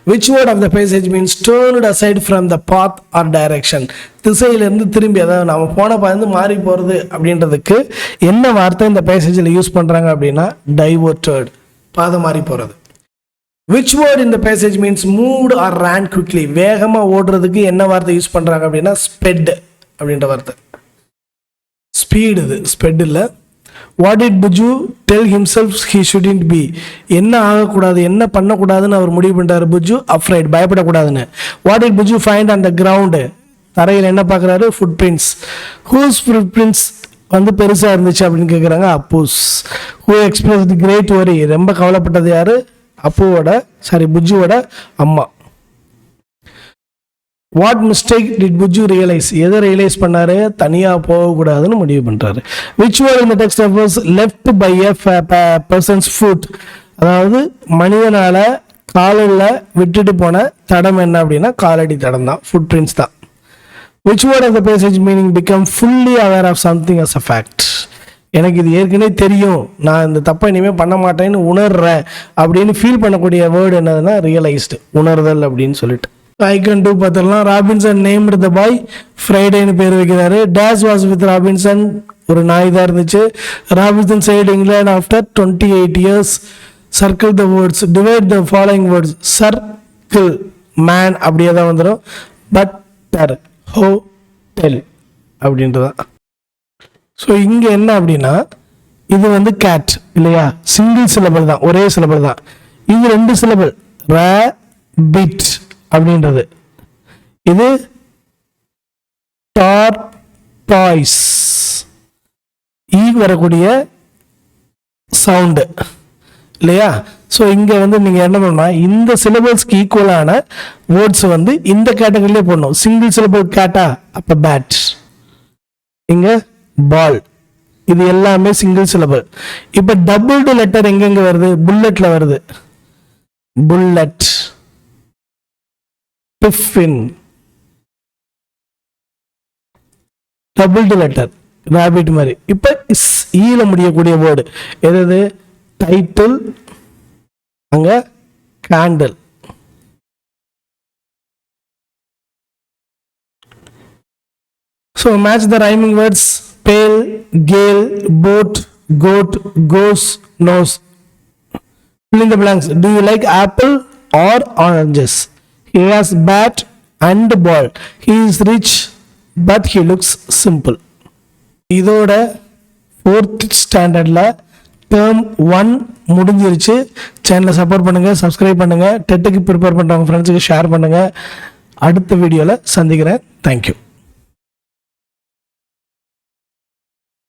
Which word of the passage means turned aside from the path or direction? திசையிலிருந்து திரும்பி, அதாவது நம்ம போன பாந்து மாறி போகிறது அப்படின்றதுக்கு என்ன வார்த்தை இந்த பேசேஜில் யூஸ் பண்ணுறாங்க அப்படின்னா டைவர்ட்டட், பாதை மாறி போகிறது. Which word in the passage means moved or ran quickly? வேகமாக ஓடுறதுக்கு என்ன வார்த்தை யூஸ் பண்ணுறாங்க அப்படின்னா ஸ்பெட் அப்படின்ற வார்த்தை. ஸ்பீடு, இது ஸ்பெட் இல்லை. What did Bujju tell himself he shouldn't be? என்ன ஆகக்கூடாது, என்ன பண்ணக்கூடாதுன்னு அவர் முடிவு பண்ணிட்டாரு புஜ்ஜு? afraid, பயப்படக்கூடாதுன்னு. What did Bujju find on the ground? தரையில் என்ன பார்க்குறாரு? Food prints. whose footprints வந்து பெருசாக இருந்துச்சு அப்படின்னு கேட்குறாங்க. அப்பூஸ். who expressed great worry? ரொம்ப கவலைப்பட்டது யாரு? புஜ்ஜுவோட அம்மா. What mistake did Bujju realise? எதை ரியலைஸ் பண்ணாரு? தனியாக போகக்கூடாதுன்னு முடிவு பண்ணுறாரு. விச் வேர்ட் இந்த text was left by a person's foot? அதாவது மனிதனால காலில் விட்டுட்டு போன தடம் என்ன அப்படின்னா காலடி தடம் தான், ஃபுட் பிரிண்ட்ஸ் தான். Which word of the passage meaning become fully aware of something as a fact? எனக்கு இது ஏற்கனவே தெரியும், நான் இந்த தப்பை இனிமேல் பண்ண மாட்டேன்னு உணர்றேன் அப்படின்னு ஃபீல் பண்ணக்கூடிய வேர்டு என்னதுன்னா ரியலைஸ்டு, உணர்தல் அப்படின்னு சொல்லிட்டு. ஐ கேன் டூ பார்த்துடலாம். ராபின்சன் நேம்டு த பாய் ஃப்ரைடேன்னு பேர் வைக்கிறாரு. டேஸ் வாஸ் வித் ராபின்சன், ஒரு நாய் தான் இருந்துச்சு. Robinson side England after 28 years. Circle the words, divide the following words. Circle, man அப்படியே தான் வந்துடும். பட்டர், ஹோட்டல் அப்படின்றதான். ஸோ இங்கே என்ன அப்படின்னா இது வந்து கேட் இல்லையா, சிங்கிள் சிலபிள் தான், ஒரே சிலபிள் தான். இது 2 சிலபிள், ரேபிட் அப்படின்றது. இது டார்டாய்ஸ், வரக்கூடிய சவுண்டு இல்லையா? ஸோ இங்கே வந்து நீங்கள் என்ன பண்ணணும், இந்த சிலபல்ஸ்க்கு ஈக்குவலான வேர்ட்ஸ் வந்து இந்த கேட்டகரியிலே போடணும். சிங்கிள் சிலபல் கேட்டா அப்போ பேட், இங்கே பால், இது எல்லாமே சிங்கிள் சிலபல். இப்போ டபுள்டு லெட்டர் எங்கெங்க வருது? புல்லட்ல வருது. புல்லட், பிஃபின், டபுள்டு லெட்டர், ராபிட் மாதிரி. இப்போ ஈல முடியக்கூடிய வேர்டு எது? டைட்டில், அங்க candle. So match the rhyming words: pale, gale, boat, goat, goes, nose. Fill in the blanks. Do you like apple or oranges? He has bat and ball. He is rich but he looks simple. இதோட 4th ஸ்டாண்டர்டில் term 1 முடிஞ்சிருச்சு. சேனலை support பண்ணுங்கள், subscribe பண்ணுங்கள், டெட்டுக்கு prepare பண்ணுறவங்க ஃப்ரெண்ட்ஸுக்கு share பண்ணுங்கள். அடுத்த வீடியோவில் சந்திக்கிறேன். தேங்க்யூ.